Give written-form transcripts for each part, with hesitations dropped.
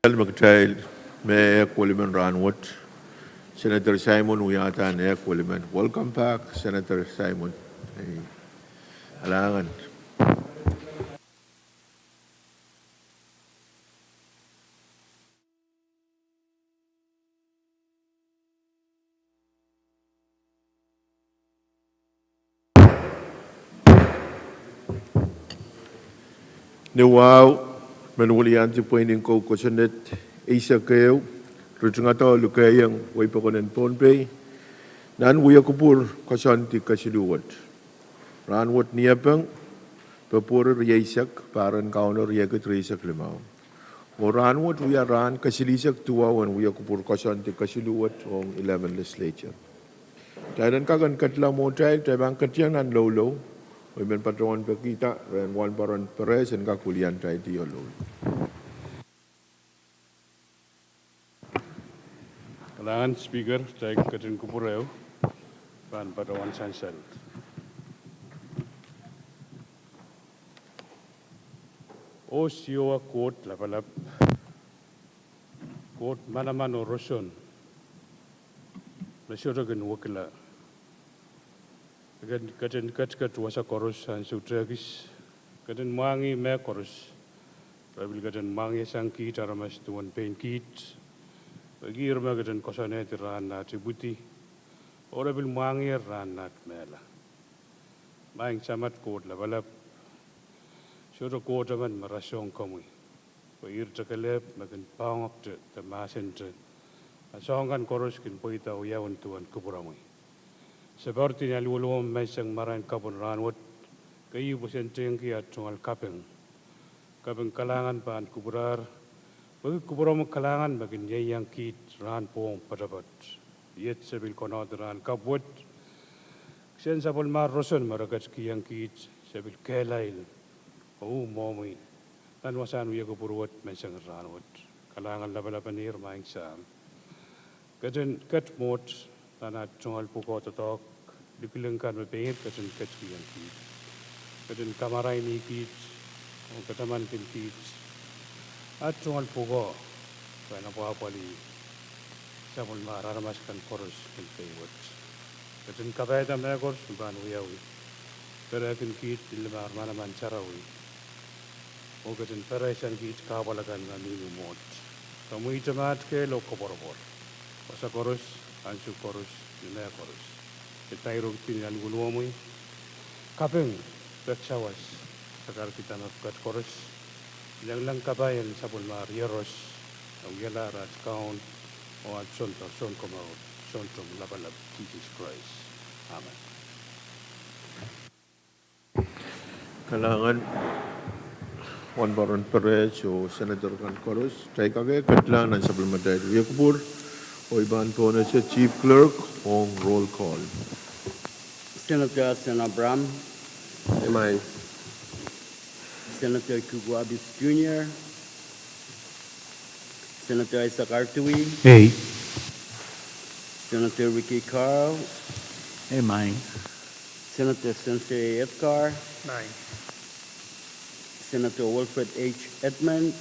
Magtail, Mayor Coleman Ranwood, Senator Simon Uyata, and Air Coleman. Welcome back, Senator Simon. Alangan. Wow, manulian si Pwuhng ko kusunet isa kayo, rutungato lukayang way pa ko ng Pohnpei, nan wuya kupur kasanti kasiluwat. Ranwat niya pang papura riyasak paran kauna riyakat riyasak limaw. O ranwat wuya ran kasilisak tuwawan wuya kupur kasanti kasiluwat ong 11 Legislature. Tayo kagan katla mo tayo bang katyang nan low. Women Patron Pekita and one Baron Perez and Kakulian tried to yolo. Kalangan speaker tayo katin kupureo pan Patron Sansel. O siwa quote lapalap quote manaman o roson. Nasyoragan wakila. Katin kat wasa koros an sutragis katin mangi me koros rabil katin mangi sang kit aramas tuan pain kit bagi irma katin kosane tiran na tibuti orabil mangi ran nat mela maing samat kot la balap syuro kot aman marasong kamui pair takalep makin pangok te masen te asongan koros kin poita uyawan tuan kupuramui. Seperti yang luar meseng maran kabun ranwat, kayu bersenteng kiat soal kapeng kalangan pan kuburar, bagi kuburam kalangan bagi yang kit ran Pwuhng padapat, yet sebil konot ran kabut, sen sabul mar roson maragat yang kit sebil kelail, momi, dan wasan wiya kuburuat meseng ranwat, kalangan labalapanir maing sam, kat mot tanah jungal pukau tetok dipilangkan berpehir kaden keckian kit, kaden kamarai ni kit, kataman kin kit, at jungal pukau, kena apa li, sabun marah ramaskan koros kin pehwat, kaden kabai dah mereka koros bukan wiyawi, perakin kit dilmar mana mancarawi, kaden peraisan kit kawalakan nami umot, kamu itu mat ke lok koborobor, pasal koros ansu koros, lima koros. Kita iruk tinggal guluamui, kapeng bercawas. Sekarang kita nak kat koros, yang lang kabayan sabun mar yeros, ang yala rat kaun, o at son komau, son labalab Jesus Christ. Amen. Kalangan Juan Baron Perez o Senator Kan Koros, tayo kagaya katla ng supplementary. Wiya kupur, o iban po na siya Chief Clerk o roll call. Senator Abram. Amen. Senator Kuguabis Jr. Senator Isaac Artui. Hey. Senator Ricky Carl. Amen. Senator Sensei Edgar. Aye. Senator Wilfred H. Edmund.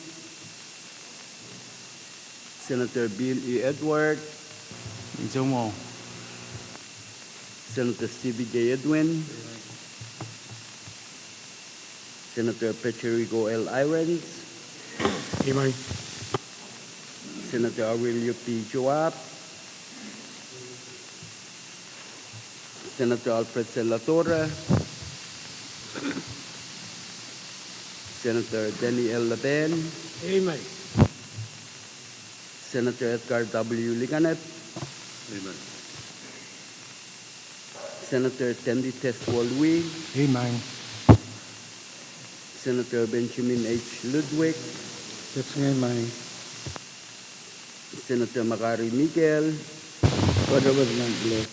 Senator Bill E. Edward. Zomo. Senator Stevie J. Edwin. Senator Pecherigo L. Irons. Amen. Senator Aurelio P. Joab. Senator Alfred Sellatorre. Senator Denny L. Laben. Amen. Senator Edgar W. Liganet. Amen. Senator Tendi Teswalwi. Amen. Senator Benjamin H. Ludwig. That's amen. Senator Makari Miguel. Whatever the bless.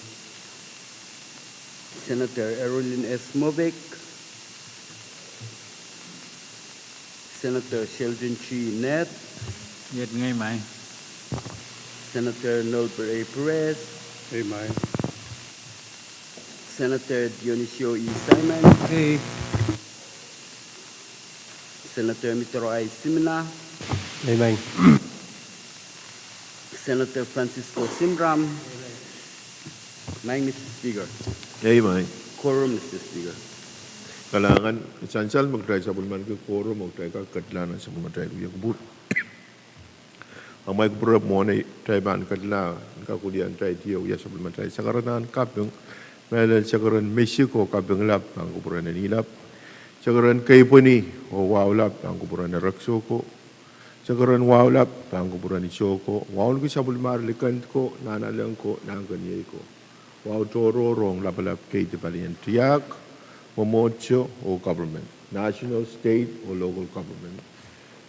Senator Erwin S. Movic. Senator Sheldon Chi Net. Yet amen. Senator Nolbert A. Perez. Amen. Senator Dionisio E. Simon. Hey. Senator Mitro I. Simina. Amen. Senator Francisco Simram. Mr. Speaker. Amen. Quorum, Mr. Speaker. Kalangan esensial magtry sa bulman ke quorum magtry ka kadlanan sa magtry ku yang bur. Ang may kubur mo na try ban kadla ka kudian try tiyo ya sa bulman try sa karanan kapung melal sa karan Mexico kapung lap ang kuburan nilap. Sa karan Kaiponi o wawlap ang kuburan na Raksoko. Sa karan wawlap ang kuburan ni Soko. Wawl ko sa bulmar likan ko nanalang ko nanganiyay ko. Waw toro rong lapalap kay tipalian tiyak. Momocho o government, national, state or local government.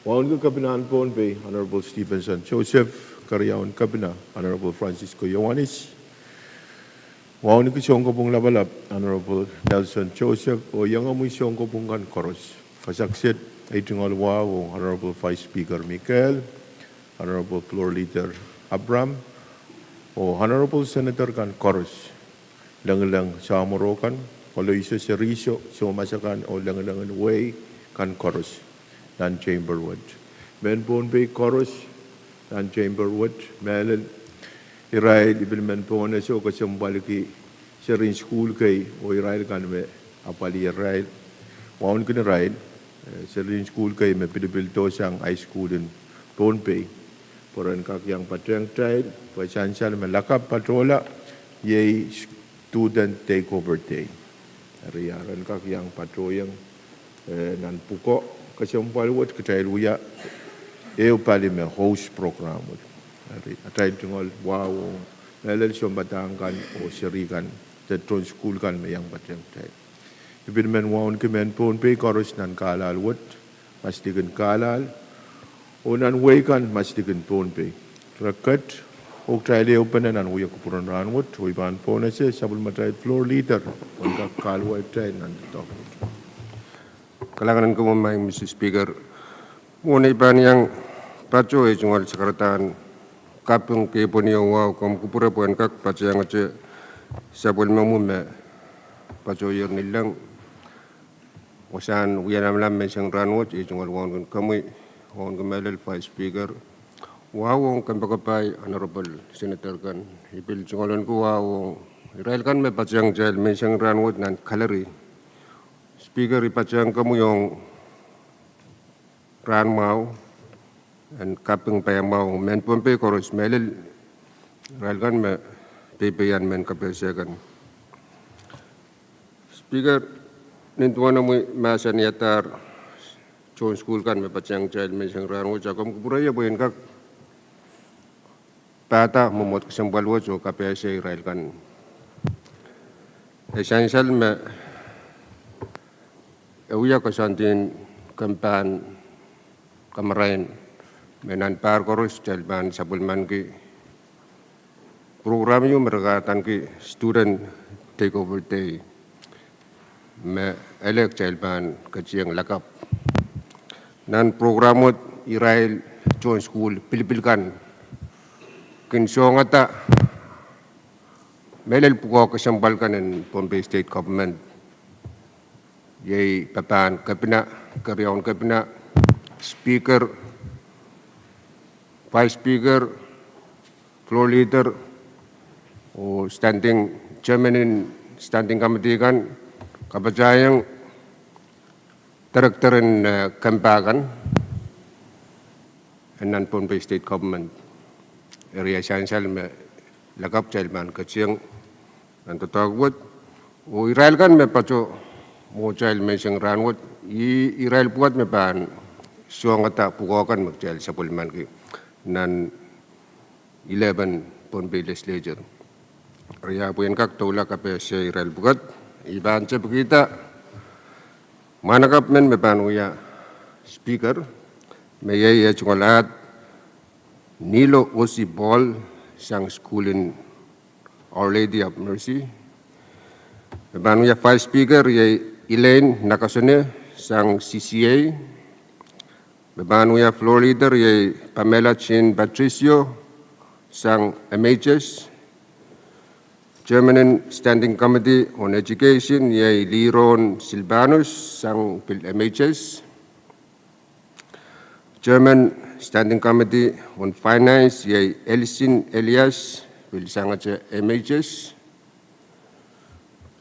Waun ko kabinan Pohnpei, Honorable Stephenson Joseph, Karyawan Kabina, Honorable Francisco Yohanis. Waun ko siyong kopong labalap, Honorable Nelson Joseph, o yang amoy siyong kopong kan koros. Kasaksit ay tungal wow, Honorable Vice Speaker Michael, Honorable Floor Leader Abram, o Honorable Senator kan koros. Lang-lang sa Amorokan, kalau isu serisyo, sumasakan o langan-langan way kan chorus dan chamberwood. Men Pohnpei chorus dan chamberwood, melen irai dibilmen pona so kasambaliki serin school kay o irai kan me apali irai. Waun kan irai serin school kay me pidibilto sang high school in Pohnpei. Poran kak yang patrang tried, pasansal melakap patrola yay student takeover day. Riaran kak yang patroyang nan puko kasampal wat kecai luya eu pali me host program atay tungol wow lalal sombatangkan o sirikan tetron school kan me yang patrang tay ibin men waun kemen Pohnpei koros nan kalal wat mastigan kalal o nan way kan mastigan Pohnpei rakat o try le open nan uya kupuran ranwat o iban pona se sabul matay floor leader on ka kalwa try nan to kalangan ko mamay Mr. Speaker muna iban yang pacho e jungal sakaratan kapung ke ponio wow kom kupura puan kak pacho yang ace sabul mamume pacho yer nilang wasan uya namlam mesang ranwat e jungal wan kami wan kemelel Vice Speaker wawong kan pagkapay Honorable Senator kan ipil sungalan ko wawong Israel kan may patyang jail may siyang ranwad ng kalari Speaker ipatyang kamu yung ranmaw and kapeng payamaw men Pohnpei koros melil Israel kan may pipayan men kapesyakan Speaker nintuan na mo masa niyatar John School kan may patyang jail may siyang ranwad jakam kupuraya buhin kak Pata memot kesembalwa jo KPSA Israel kan esensial me euya kasantin kampan kamarain menan par koros jalban sabulman ki program yu mergatan ki student takeover day me elek jalban kajiang lakap nan programot Israel join school pilipilkan Kinsong ata melel puko kasambalkan ng Pohnpei State Government yay papan kapina karyawan kapina Speaker Vice Speaker Floor Leader o Standing Chairman in Standing Committee kan kapajayang Director in Kampakan and Pohnpei State Government area esensial me lakap jailman keciang nanti tawat o Israel kan me paco mo jail me sing ranwat Israel buat me ban suang ata pukokan mag jail sa pulman ki nan 11 Pohnpei Legislature area puyan kak tula kape sa Israel buat iban sa kita manakap men me ban uya Speaker me yaya chungalat Nilo Osi Ball sang school in Our Lady of Mercy. Banu ya Vice Speaker ya Elaine Nakasone sang CCA. Banu ya Floor Leader ya Pamela Chin Patricio sang MHS. Chairman and Standing Committee on Education ya Liron Silvanus sang MHS. Chairman Standing Committee on Finance, yay Elisin Elias, will sangacha MHS.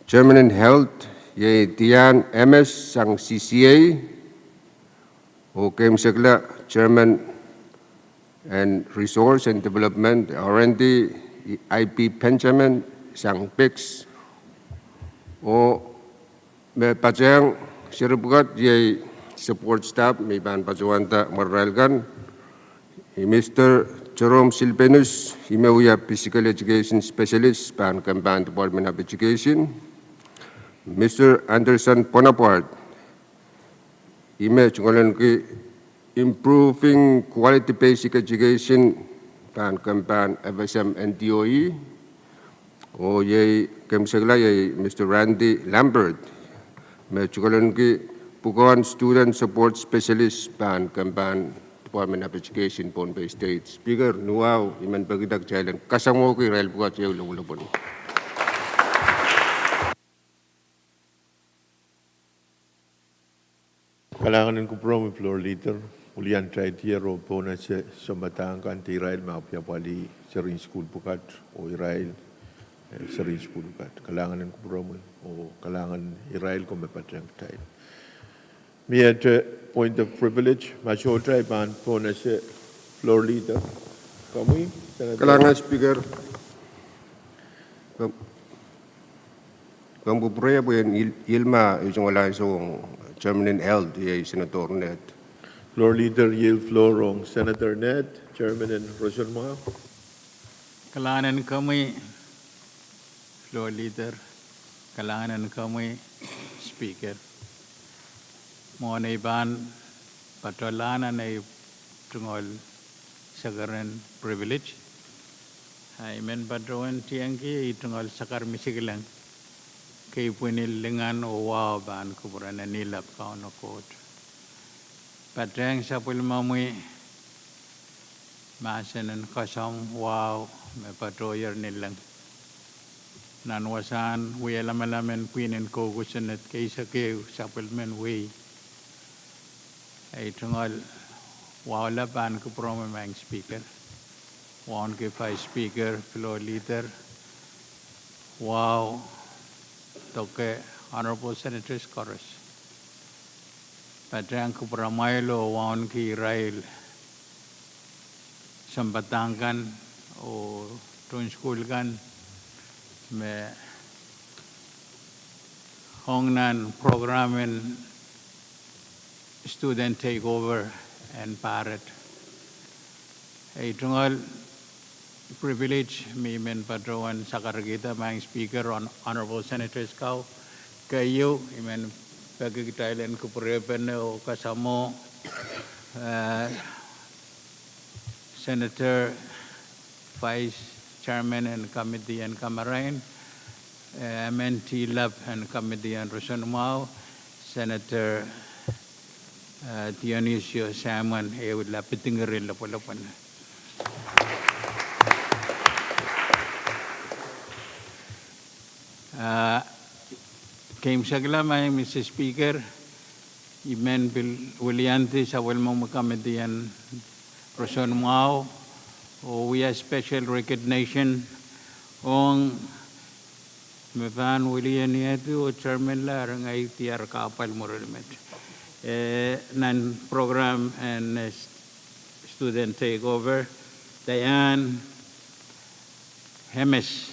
Chairman in Health, yay Tian MS sang CCA. O Kem Segla, Chairman and Resource and Development, R&D, IP Benjamin sang PIX. O me pajang sirbugat yay support staff, may ban pajuanta marralgan. Mr. Jerome Silpenus, Himeuya Physical Education Specialist, Pan Kamban Department of Education. Mr. Anderson Bonaparte, Improving Quality Basic Education, Pan Kamban FSMTC. O yay Kemsegla yay Mr. Randy Lambert, Pwuhng Student Support Specialist, Pan Kamban Department of Education, Pohnpei State. Speaker, nuaw, iman pagidag challenge. Kasamo ko Israel bukat siya ulapon. Kalangan ko pro floor leader. Ulian try tiero po na sa sambatang kanti Israel maapya pali serin school bukat o Israel serin school bukat. Kalangan ko pro o kalangan Israel ko mapatrang tayo. Me at point of privilege, Macho Tribe and Ponas floor leader. Kami, Kalangan Speaker, kung bupraya po yan, Ilma, yung wala yung Chairman in Health, yung Senator Net. floor leader yield floor on Senator Ned, Chairman and Rosanma. Kalangan kami, floor leader. Kalangan kami, speaker. Mo na iban patolanan ay tungol sagaran privilege. Ay men patron tiangki tungol sakar misigilang kay punil lengan o wow ban kuburan na nilap kaon kot. Patreng sa pulmamui masanan kasam wow me patroyer nilang nanwasan wialamalamen kuinen ko gusanet kaysa kay supplement way ay tungol wala ban ko promemang speaker wan ke five speaker floor leader wow toke honorable senators chorus patrang ko pramailo wan ki rail sambatangkan o tun school kan me hongnan programmen student takeover and Pahrek. Ay tunggal privilege mi men patroan sakaragita mang speaker on honorable senators kau kayo imen bagi Thailand ko prepen o kasamo Senator Vice Chairman and Committee and Kamarain MNT Lab and Committee and Rosanmao Senator Dionisio Salmon would lapiting a real lapalapan. Came Sagla, my Mr. Speaker, Imen Willianti, Sawelmo Committee and Roson Mao, we have special recognition on Mevan Willianiatu, Chairman Larangay Tiar Kapal Muramet. Non program and student takeover. Diane Hemes,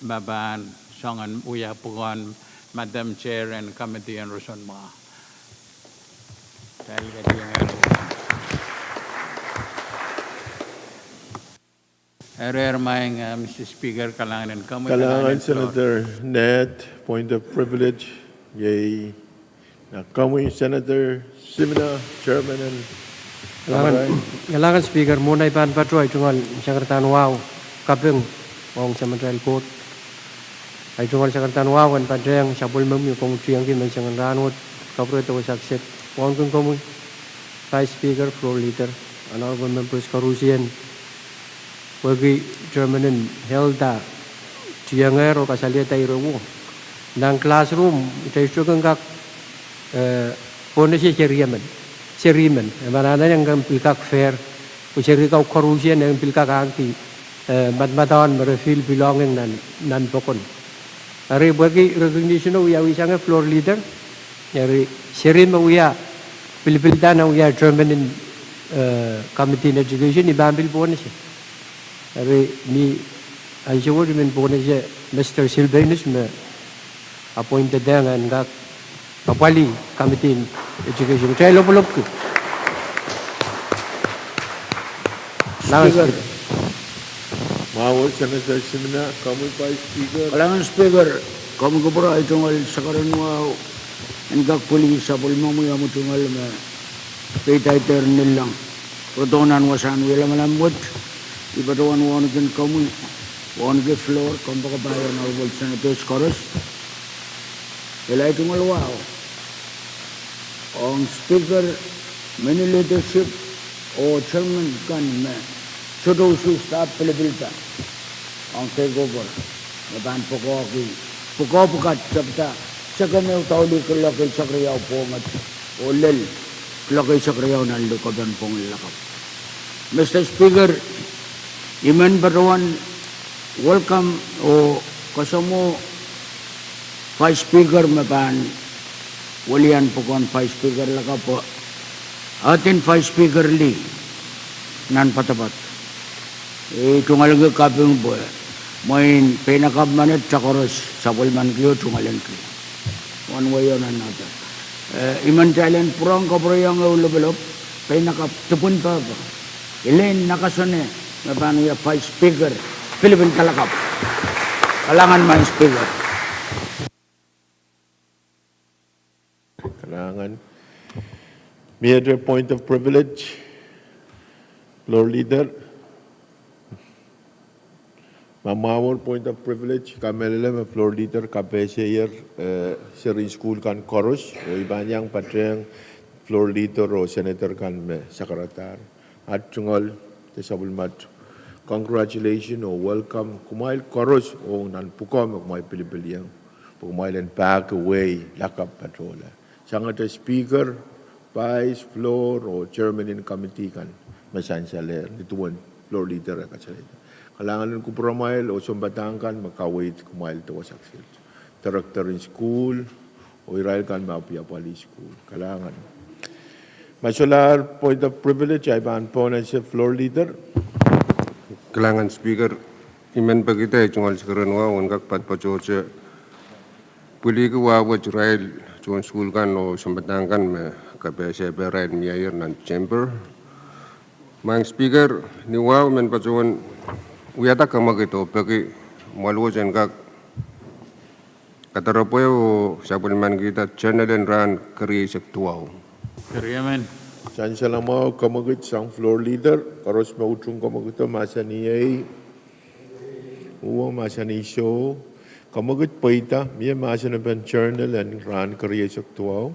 Baban Songan Pwuhng, Madam Chair and Committee and Rosanma. Mr. Speaker, Kalangan kami. Kalangan Senator Ned, point of privilege. Yay. Kami Senator Simina, Chairman and Kalangan Speaker, muna ipan patroy tunggal Secretary Wow, Pwuhng, Pwuhng Cemetery Court. Ay tunggal Secretary Wow and Pahrek sabul memu kong tiang ki men sangan ranut kapre to success. Pwuhng kung komu Vice Speaker, floor leader, honorable members Karusian. Bagi Chairman and Helda tiangero kasalia tayo mo. Nang classroom ito yung kak Pwuhng siya man. Cheriman, Manana yang Pilkak Fair, which is a corrosion and Pilkak Anki, Madmadon, Refil belonging Nan Pokon. A recognition we are a floor leader. Sherima we are Pilipildana, we are German in Committee in Education, Ibambil Bonus. Me, I should have been bonus, Mr. Silvanus appointed them and got Kapali Committee in Education. Try Lopolopku. Speaker. Mawal Senator Simina, Pohnpei Speaker. Kalangan Speaker, kami ko pura itong sakaran mo ang kakpuli sa pulmong mo yung tungal na paytaiter nilang protonan wasan wala malambot ibatuan wanagan kami wanagan floor kung baka bayan na ubol Senators Chorus wala itong alwaw ang Speaker many leadership o chairman kan na chodo si staff pilibilta ang takeover naban pukakat sabta Second yung tauli ko lakay sa kriyaw Pwuhng at ulil lakay sa kriyaw na lukaban Pwuhng lakap. Mr. Speaker, Iman Barawan, welcome o kasamo Vice Speaker mapan walian po kon Vice Speaker lakap po. Atin Vice Speaker Lee nan patapat. Tungalaga kaping po main pinakab manit sa koros sa pulman kiyo tungalan kiyo. One way or another. Iman talent purang kaprayang ulubelop, kay nakatupun pa ba? Ilain nakasone, mapano yung Vice Speaker, Philippine Kalakap. Kalangan man Speaker. Kalangan. May I point of privilege, Floor Leader. Mamawal point of privilege, kamelele floor leader KAPWARESOU sering school kan chorus, o ibanyang patreng floor leader o senator kan me sekretar. At tungol tesabul mat. Congratulations o welcome kumail chorus o nan pukom kumail Pilipiliang. Kumail and back away lakap patrola. Sangat speaker, vice, floor o chairman in committee kan masansaler dituan floor leader kasalita. Kalangan ko promail o sumbatangkan makawait kumail to wasaksil. Director in school o irail kan mapiapali school. Kalangan. Masalar point of privilege ay ban po na siya floor leader. Kalangan Speaker, iman pa kita chungal sakaran wa ungkak patpacho siya puli ko wa irail chun school kan o sumbatangkan me KAPWARESOU berain mayor nan chamber. Mang Speaker, ni wa men pachuan Uyata kamag ito, pagi maluwa dyan kak katarapoy o sapulman kita channel and run kariya sektuaw. Kariya man. Saan siya lang mo kamagit sang floor leader, karos mautrong kamagito, masa niyay, uwa masa ni show, kamagit pa ita, miya masa na ban channel and run kariya sektuaw.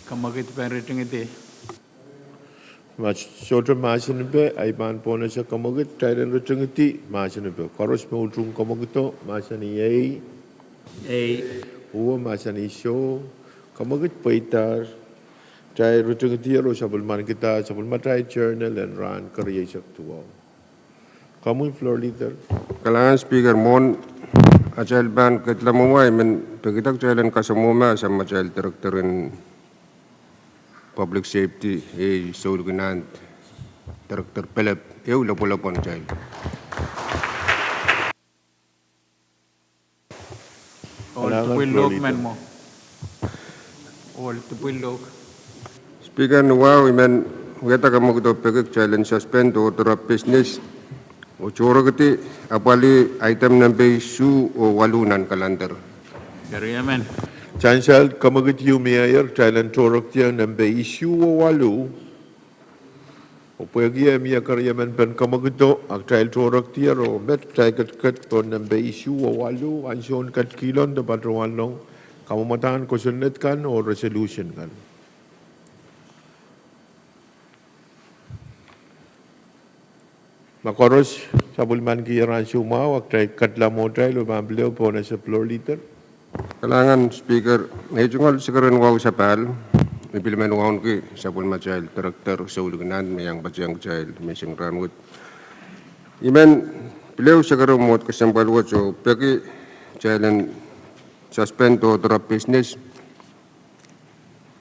Kamagit pa rating iti. Mas sotra masin be ay ban po na sa kamagit tayo rin iti masin be karos mo utrong kamagito masin ni uwa masin ni show kamagit paitar tayo rin iti ro sa bulman kita sa bulman tayo journal and run kariya sa tuwa kamu floor leader. Kalangan Speaker mon ajal ban katlamumay men pagitak jalan kasamuma sa majal director in Public Safety, Soul Ginant, Director Philip, lapon child. All to Pwuhng man mo. All to Pwuhng. Speaker, wow, men, weta ka magdopegik challenge suspend o drop business. O choro kiti, apali item number issue o walunan kalendar. Kariya man. Chansal kamagit yu mayor Thailand torok tiya nambe issue o walu o pwagi miya karyaman pen kamagito ak Thailand torok tiya ro met Thailand kat po nambe issue o walu ansyon kat kilon da patruan long kamamatahan ko sunet kan o resolution kan. Makoros sa bulman kiyaran sumaw ak Thailand kat lamo Thailand o mambleo po na sa floor leader. Kalangan Speaker, ngayong siguro wow sa pal, implement waun ki sapul macail karakter sauluginan mayang bajang jail mesing ranwut. Imen beliau sekarang mod kesempal wot so pagi jailan suspend order of business.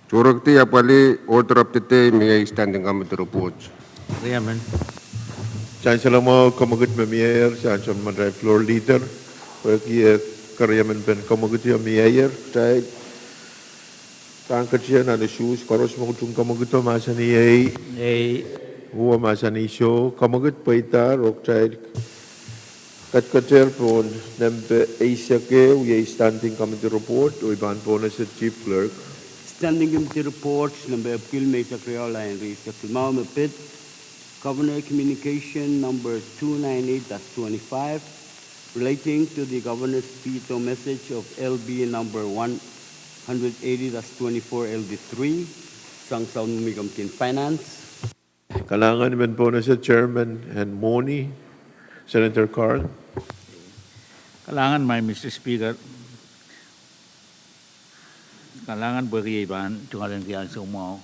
Curugti apali order of the day may standing committee report. Riaman. Chancellor mo kamagut mayor, Chancellor Mandrai floor leader, bagi karyaman pen kamagut ya mayor, try tangkat siya na shoes, karos mo kung kamagut masa ni ay, huwa masa ni show, kamagut paita, rock try Kadkadaur pon nempe Asia ke uye standing committee report, uiban pon as chief clerk. Standing committee reports number appeal Mesa Creola and Risa Filmao Mapit. Governor Communication number 298-25 relating to the Governor's veto message of LB number 180-24 LB3 Sang Saun Migomkin Finance. Kalangan men po na sa chairman and Moni, Senator Carl. Kalangan may Mr. Speaker. Kalangan bagi iban tungalan kian semua.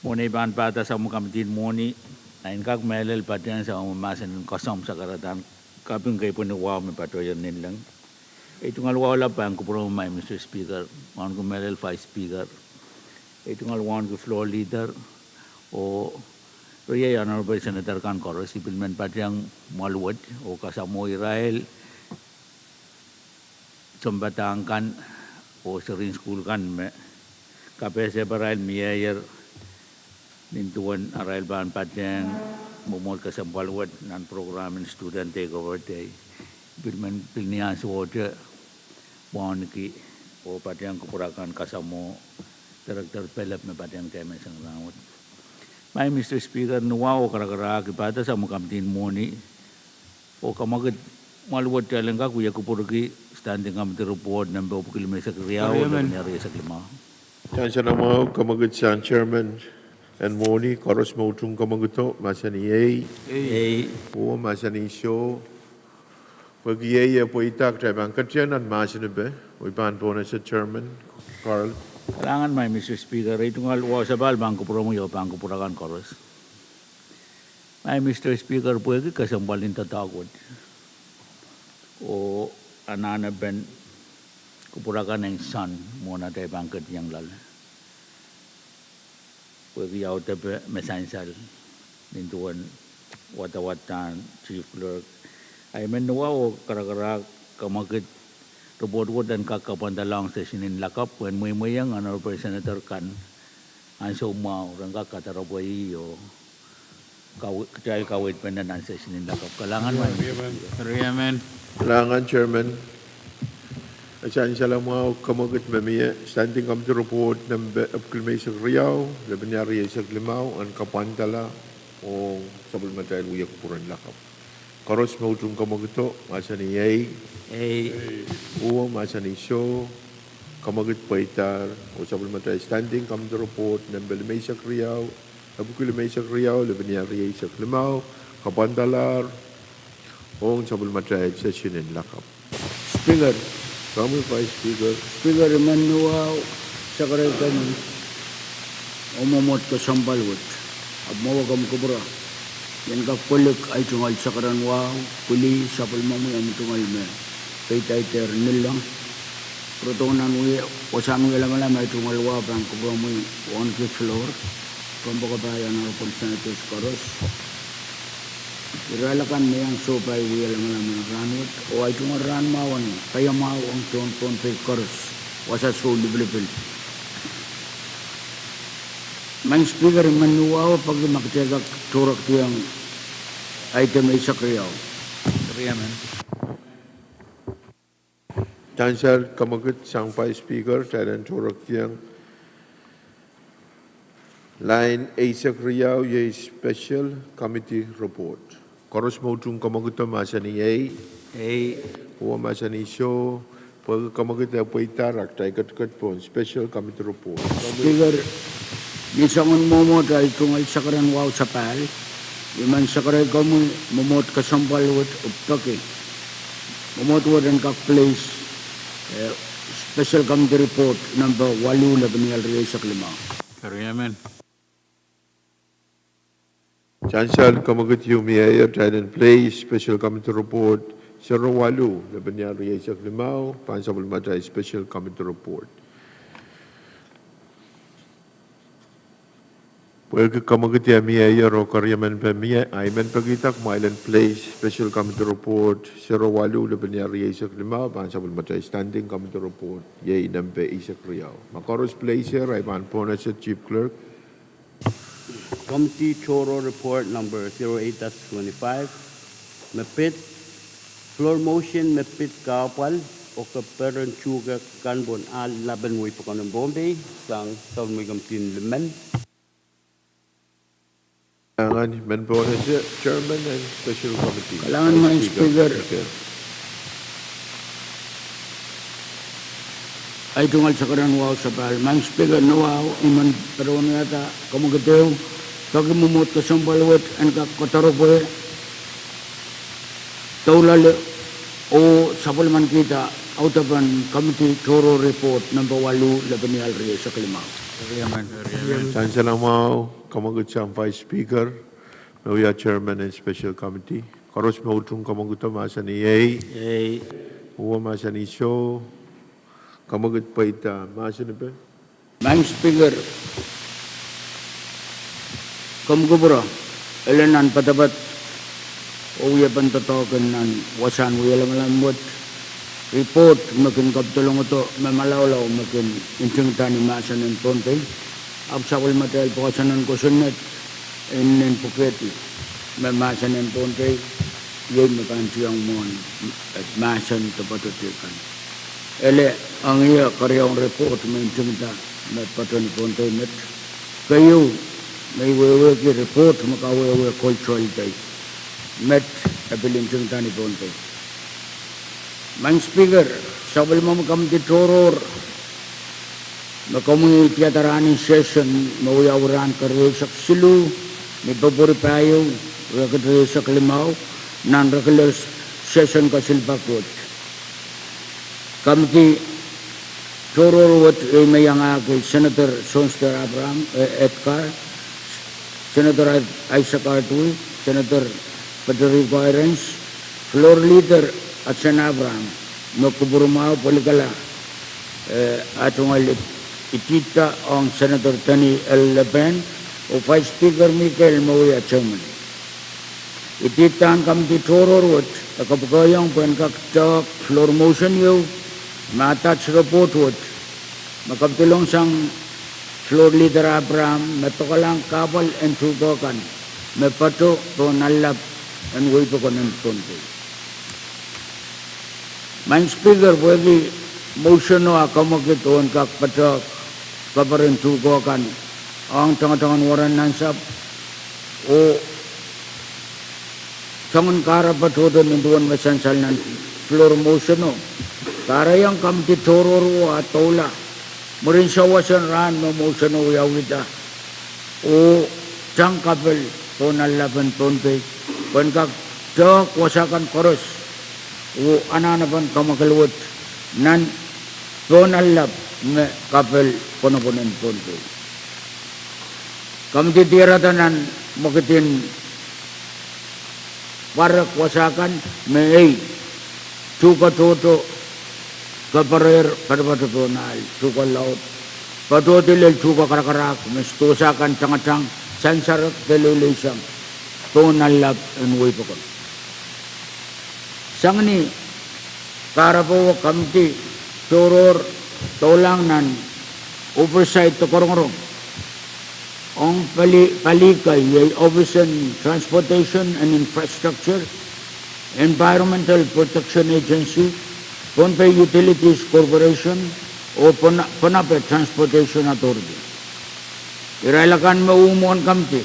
Moni ban pada sa mga kamitin moni lain kag melel patian sa umasan kosong sa karatan kaping kay punuwa may patoyan nilang ito nga wala pa ang kupro may Mr. Speaker on ko melel vice speaker ito nga wan ko floor leader o Raya Honorable Senator kan koros implement patiang maluwad o kasamo Israel sombatang kan o serin school kan me kapese baral mayor nintuan aral ban patiang momol kasampalwat nan program and student takeover day bilman pilnian suoja wan ki o patiang kupurakan kasamo director pelap me patiang keme sang rawat may Mr. Speaker nuwa o karakara ki pada sa mukamtin moni o kamagad maluwat talang ka kuya kupuraki standing committee report ng Bawang Kilimesa Kriyaw na nangyari sa klima. Chancellor mo kamagut sa chairman and Moni, koros mo tung kamaguto, masa ni o masa ni show. Pagi po itak, tayo bangkat yan at masa ni be, o ipan po na sa chairman, Carl. Kailangan may Mr. Speaker, ito nga luwa sa bal, bangko puro mo yun, bangko purakan koros. May Mr. Speaker, pwede kasambalin tatagod. O anana ben, kupurakan ng son, muna tayo bangkat yang lal. Pwede yaw tayo mesansal, nintuan, watawatan, chief clerk. Ay menuwa o karakara kamakit robot dan kakapandalang sessionin lakap when may yang Honorable Senator kan ang sumao rangka kataraboy o kawit kawit pendanan sessionin lakap kalangan man Riaman Kalangan chairman Asan siya lang mga kamagut mamiya standing committee report ng Kilimesa Riyaw laban niya riya sa Klimaw ang kapantala o sabol matayal uyak puran lakap karos mo itong kamaguto masa ni uwa masa ni show kamagut paitar o sabol matayal standing committee report ng Kilimesa Riyaw Kilimesa Riyaw laban niya riya sa Klimaw kapantalar o sabol matayal sessionin lakap. Speaker, Kami Vice Speaker. Speaker Emmanuel, Secretary, umamot ka sambalwat. Abmawagam ko bro. Yan ka kulik ay tungal sa karanwaw, kuli sa palmamoy ang tungal me. Kay-tay-ter nilang. Protonan uwi, wasan uwi alam ay tungal wabang ko bro mo'y on the floor. Pambakabayan ng Senators Koros. Iralakan mo yung sopay uwi alam ng ranwat. O ay tungal ranmawan, kaya mao ang Pohnpei Koros. Wasa so liblipil. Mang Speaker manuwa pag makitagak turak tiyang item ay sakriyaw. Riaman Chancellor kamagut sang Vice Speaker tadan turak tiyang line Asak Riyaw ye special committee report. Koros mo tung kamagut masa ni huwa masa ni show pag kamagut ay paitarak tayo kat po special committee report. Speaker, nisangon momot ay tungal sa karanwaw sa pal. Iman sa karay ka mo, momot ka sampal wat uptak eh. Momot wat ang kak place Special Committee Report number 8 Labanial Reyes Limao. Kariaman. Chancellor Kamagut Yumi tried and place Special Committee Report 08 Labanial Reyes Limao, Pansabul Madrai Special Committee Report. Pwuhng Kamagut Yami o Kariaman Pamia, Iman Pagitak, Mylan Place Special Committee Report 08 Labanial Reyes Limao, Pansabul Madrai Standing Committee Report, Yay Nampe Isak Riau. Makoros Place here, Ivan Ponas, Chief Clerk. Committee Choro Report number 08-25. Mepit. Floor motion mepit kapal o kaperan chuga kanbon al laban mo ipakan ng Pohnpei sang taon mo gamtin lemen. Kailangan Ponas, Chairman and Special Committee. Kailangan mga Speaker. Ay tungal sa karan wow sa pal. Mga Speaker na wow, iman pero nata kamagatew, kagimumot ka sa balwat and kakataropoy, taulal o sapol man kita, out of an Committee Choro Report number 8 Labanial Reyes Limao. Kariaman. Chancellor Mao, Kamagut Sam Vice Speaker, Mawia Chairman and Special Committee. Koros Mautung Kamaguta Masani A. Uwa Masani So. Kamagut Paita Masani Pe. Mga Speaker, kamagubura, elenan patabat, o yapan tatokan nan wasan wiyalam-lamot, report makin kaptulong ito, mamalawlaw makin intingtani masan ng Pohnpei, absakul material pokasan ng kusunet, inin puketi, mamasan ng Pohnpei, yun makan siyang mon, at masan tapatutikan. Ele, ang iya karyang report may intingta, may patron Pohnpei met, kayo, may wewe ki report, makawewe cultural day, met, abiling intingta ni Pohnpei. Mang Speaker, sabal mo makamti choror, makamungi tiyatarani session, mawiyawuran karesak silu, may pabori payo, wakaresak limaw, non-regular session kasilbakot. Kamti choror wat mayanga kay Senator Sonster Abraham, Edgar, Senator Isaac Artui, Senator Federico Irens, Floor Leader at Sen Abraham, magkuburumao polikala atong itita ang Senator Tony L. Le Pen o Vice Speaker Michael Mawia Chairman. Itita ang kamti choror wat kapagayang penkak floor motion yu ma-attach report wat makaptulong sang Floor Leader Abraham matokalang kapal and tutokan mepato to nalap and wipo ko ng Pohnpei. Mang Speaker, pwede motion no akamagitoon kakpatak kaparin tukokan ang tangan-tangan waran nansap o tangan karapatodan ninduan masansal ng floor motion no. Karayang kamti tororo at tola. Marin sa wasan ran no motion no yawita o tang kapel to nalaban Pohnpei pankak tak wasakan koros o ananapan kamakalwat nan tonalap me kapel ponoponen Pohnpei. Kamti tiratanan makitin Pahrek wasakan me tuka toto kaparer pada tonal tuka laut patotilel tuka karakarak mestusakan cangatang sansarak telelisang tonalap enway pokon. Sangni karapo kamti choror tolang nan oversight to korong ang palikay ay Office on Transportation and Infrastructure, Environmental Protection Agency, Pohnpei Utilities Corporation o Pohnpei Transportation Authority. Irailakan maumuan kamti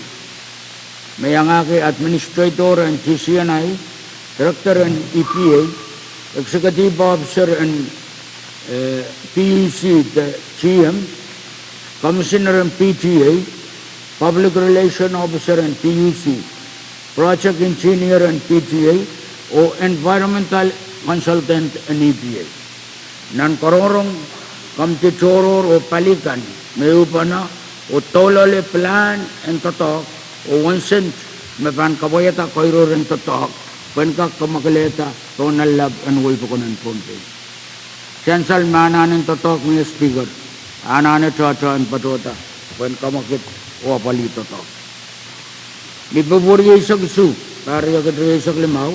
may angaki Administrator and TCNI, Director and EPA, Executive Officer and PUC, the GM, Commissioner and PTA, Public Relation Officer and PUC, Project Engineer and PTA, or Environmental Consultant and EPA. nan kororong kamti choror o palikan may upana o tolole plan and totok o 1 cent may pan kaboyata koiro rin totok pen ka kamakaleta to nalab and way pokonan Pohnpei chansal mananin totok ni speaker anane chacha and patota pen kamakit o pali totok Libaburi isak su Pahrek kadre isak limaw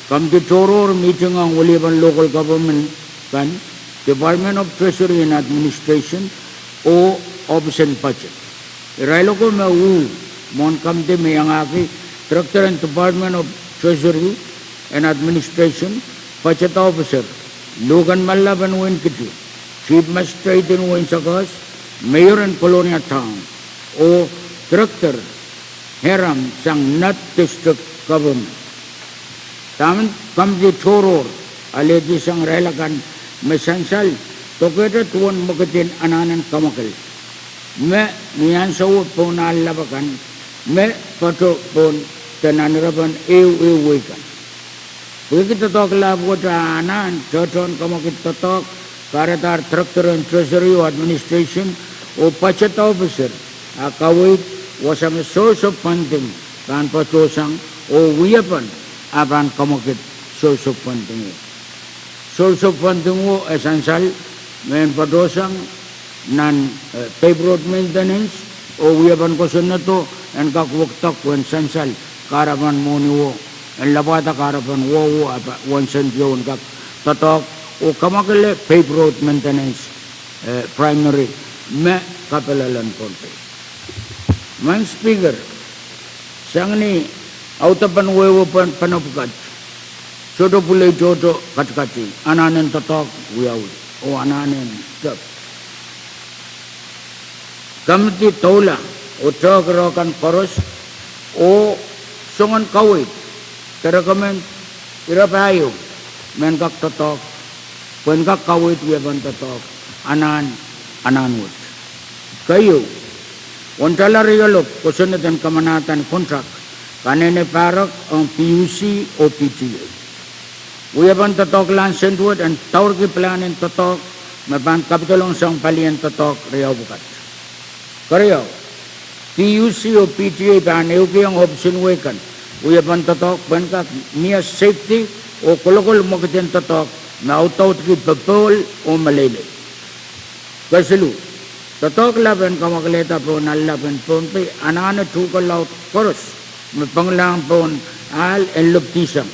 kamti choror meeting ang uliban local government kan Department of Treasury and Administration o Office and Budget. Irailo ko mon kamte may angaki Director and Department of Treasury and Administration, Budget Officer, Logan Malaban Win Kiti, Chief Magistrate in Win Sakas, Mayor and Colonia Town, o Director Heram sang Nat District Government. Taman kamte choror alegi sang relakan mesansal toketa tuan magatin ananan kamakal me niyan sawo pon alabakan me pato pon tananiraban ewekan kita tok labota anan toton kamakit totok karatar Director and Treasury or Administration o Budget Officer akawit wasang source of funding kan patosang o wiyapan aban kamakit source of funding source of funding mo essential men padosang nan pave road maintenance o wiyaban ko to and kakwaktak when essential karaban mo niwo and labata karaban wo 1 cent yun kak tatok o kamakale pave road maintenance primary me kapelalan Pohnpei man speaker sang ni autapan wewo panapukat Jodo pulay jodo katkati ananen totok wiyawi o ananen kap kamti tola o chokrokan koros o songan kawit terakamen irapayo men kak totok pen kak kawit wiyaban totok ananwit kayo ontala rigalop kusunetan kamanatan kontrak kanene Pahrek ang PUC o PTA Uyaban totok lan sendwet and taur ki plan in totok maban kapitolong sang palian totok riyaw bukat. Kariyaw PUC o PTA ban euki ang option wekan. Uyaban totok ban ka niya safety o kolokol mokitin totok na autout ki babol o malele. Kasilu totok laban kamakaleta po nalaban Pohnpei anana tukalaw koros mapanglang pon al en luptisang.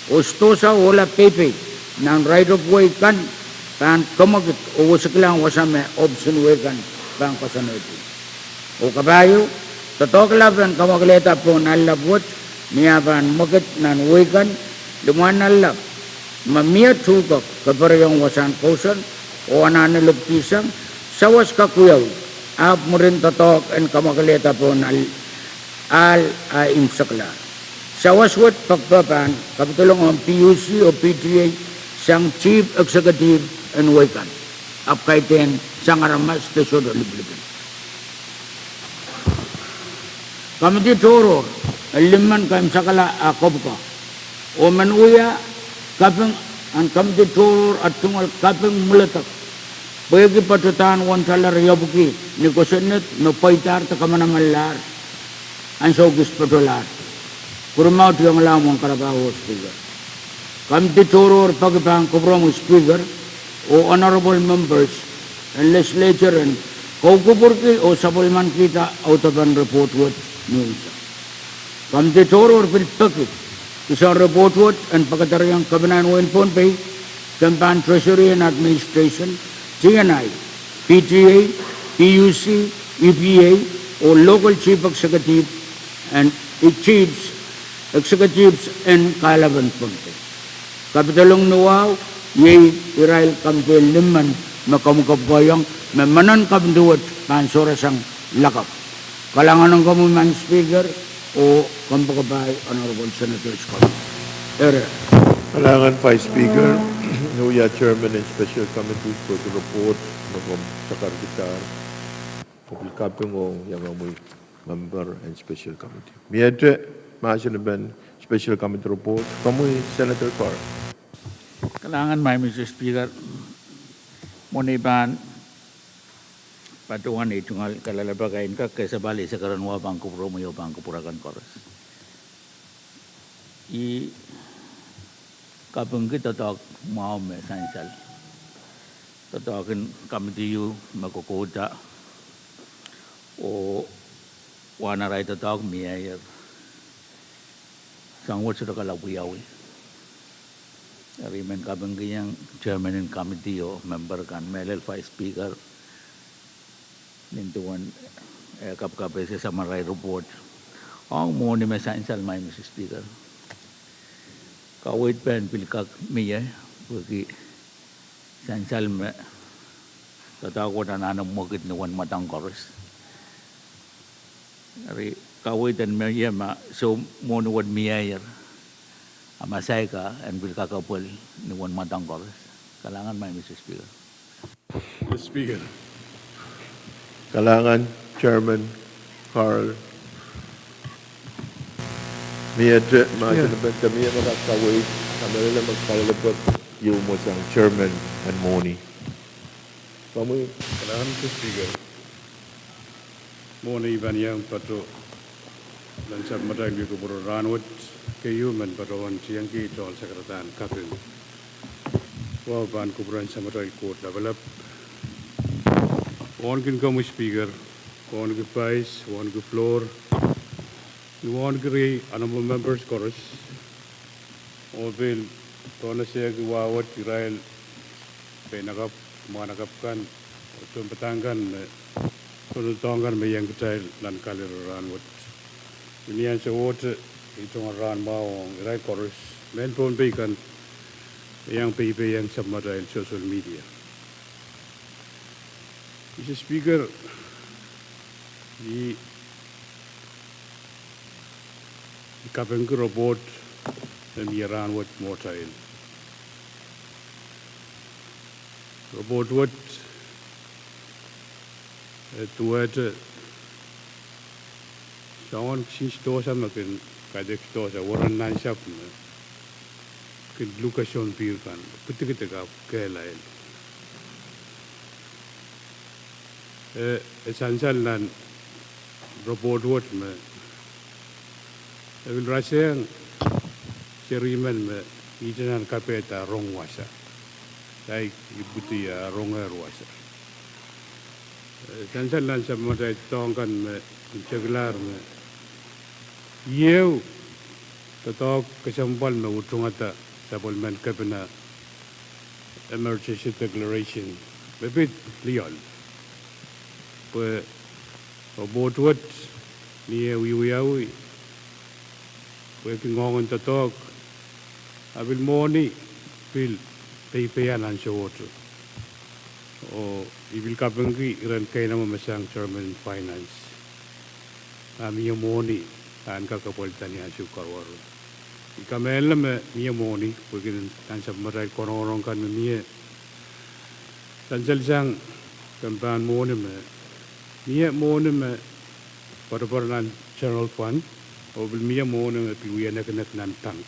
Ostosa ola pepe nang right of way kan kamagit o wasiklang wasame option way kan bang kasanoti o kabayo totok laban kamagleta po nalabot niyaban magit nan way kan luman nalab mamia tukok kabarayong wasan kausan o ananiluptisang sawas kakuyaw ap mo rin totok and kamagleta po al imsakla Sawaswat pagpapan, kapitulong ang PUC o PTA sang Chief Executive and Wekan. Apkaiten sang aramas tesodo liblibin. Kamiti toro, liman kaim sakala akobka. O manuya, kapeng ang kamiti toro at tungal kapeng mulatak. Pwede patutan wantalar yabuki, ni kusunet, no paitar ta kamanamalar. Ang sogis patular. Kurmaut yang lamang karabaho speaker. Kamti choror pagpang kubrong speaker o honorable members and legislature and kaukupurki o sabulman kita autapan report what news. Kamti choror pilpakit isang report what and pagkataryang kabinan wen Pohnpei, Campaign Treasury and Administration, GNI, PTA, PUC, EPA o local chief executive and chiefs executives and Kalaban Pohnpei. Kapitolong nuwaw, yay irail kampi liman makamukap goyong memanan kamduwat pansora sang lakap. Kalangan ng kamuman speaker o kampakabay Honorable Senator Scott. Kalangan Vice Speaker, Nuya Chairman and Special Committee for the report ng Kadkadaur, Kapilkapong o yung amoy member and Special Committee. Miyadre, Masin Ben Special Committee report. Kamuy Senator Pahrek. Kailangan may Mr. Speaker Moniban patuan itu ngal kalalabagain ka kesabali sa karanwa bangko promoyo bangko purakan koros. I kapungki totok mau me sansal. Totokin kamitiyu makukuta o wanaray totok miyayer. Sangwat sudah kalawiyawi. Rimen kapungki yang chairman in committee o member kan melel vice speaker nintuan KAPWARESOU summary report. Ang mo ni may sansal may Mr. Speaker. Kawait pen pilkak miya bagi sansal me tatakot na nanang mukit nuwan matang koros. Ari kawait and miya ma so mo nuwan miya amasay ka and pilkakapul nuwan matang koros. Kalangan may Mr. Speaker. Mr. Speaker. Kalangan Chairman Carl Mia Benta Mia Makakaway Kamalala magkalabot yung mo sang Chairman and Moni. Pamoy. Kalangan Mr. Speaker. Moni iban yang pato dan sa matay ko puro ranwat kayo man patawan siyang kitol sekretarian kapil. Wow ban kuburan sa matay court develop. One can come with speaker, one can price, one can floor. You want to agree, honorable members, chorus. All bill, Tona Seg, Wawat, Israel, Penagap, Managap kan, Tumpatangan, Tunutongan, Mayang Child, Lankalir Ranwood. Union water, it's on Ran Mao, right chorus, Men Pohnpei kan, young people, young submarine social media. Mr. Speaker, the Kapwuhng report and Iran what more time. Report what to what someone since those I'm not in Kadkadaur, a warren nine shop, could look at Sean Pirkan, put it up, Kailai. Essential nan report what me. I will write saying, Sheriman me, Ijanan Kapeta wrong washer. Like Ibuti wrong air washer. Essential nan sa mga tongan me, Chaglar me. Yew, tatok kasampal me utungata sa Polman Kapena emergency declaration. Bebit Leon. Pues about what near we working on the talk. I will money will pay and show water. Or he will Kapwuhng run Kainama Masang Chairman Finance. Mia money and Kakapolitania Shukarwaru. Ikamela Mia money, we can answer Marai Konoron can me. Sanjal Sang Kampan money. Mia monument for the Bornan General Fund, or will Mia monument Pwuhng nan tank.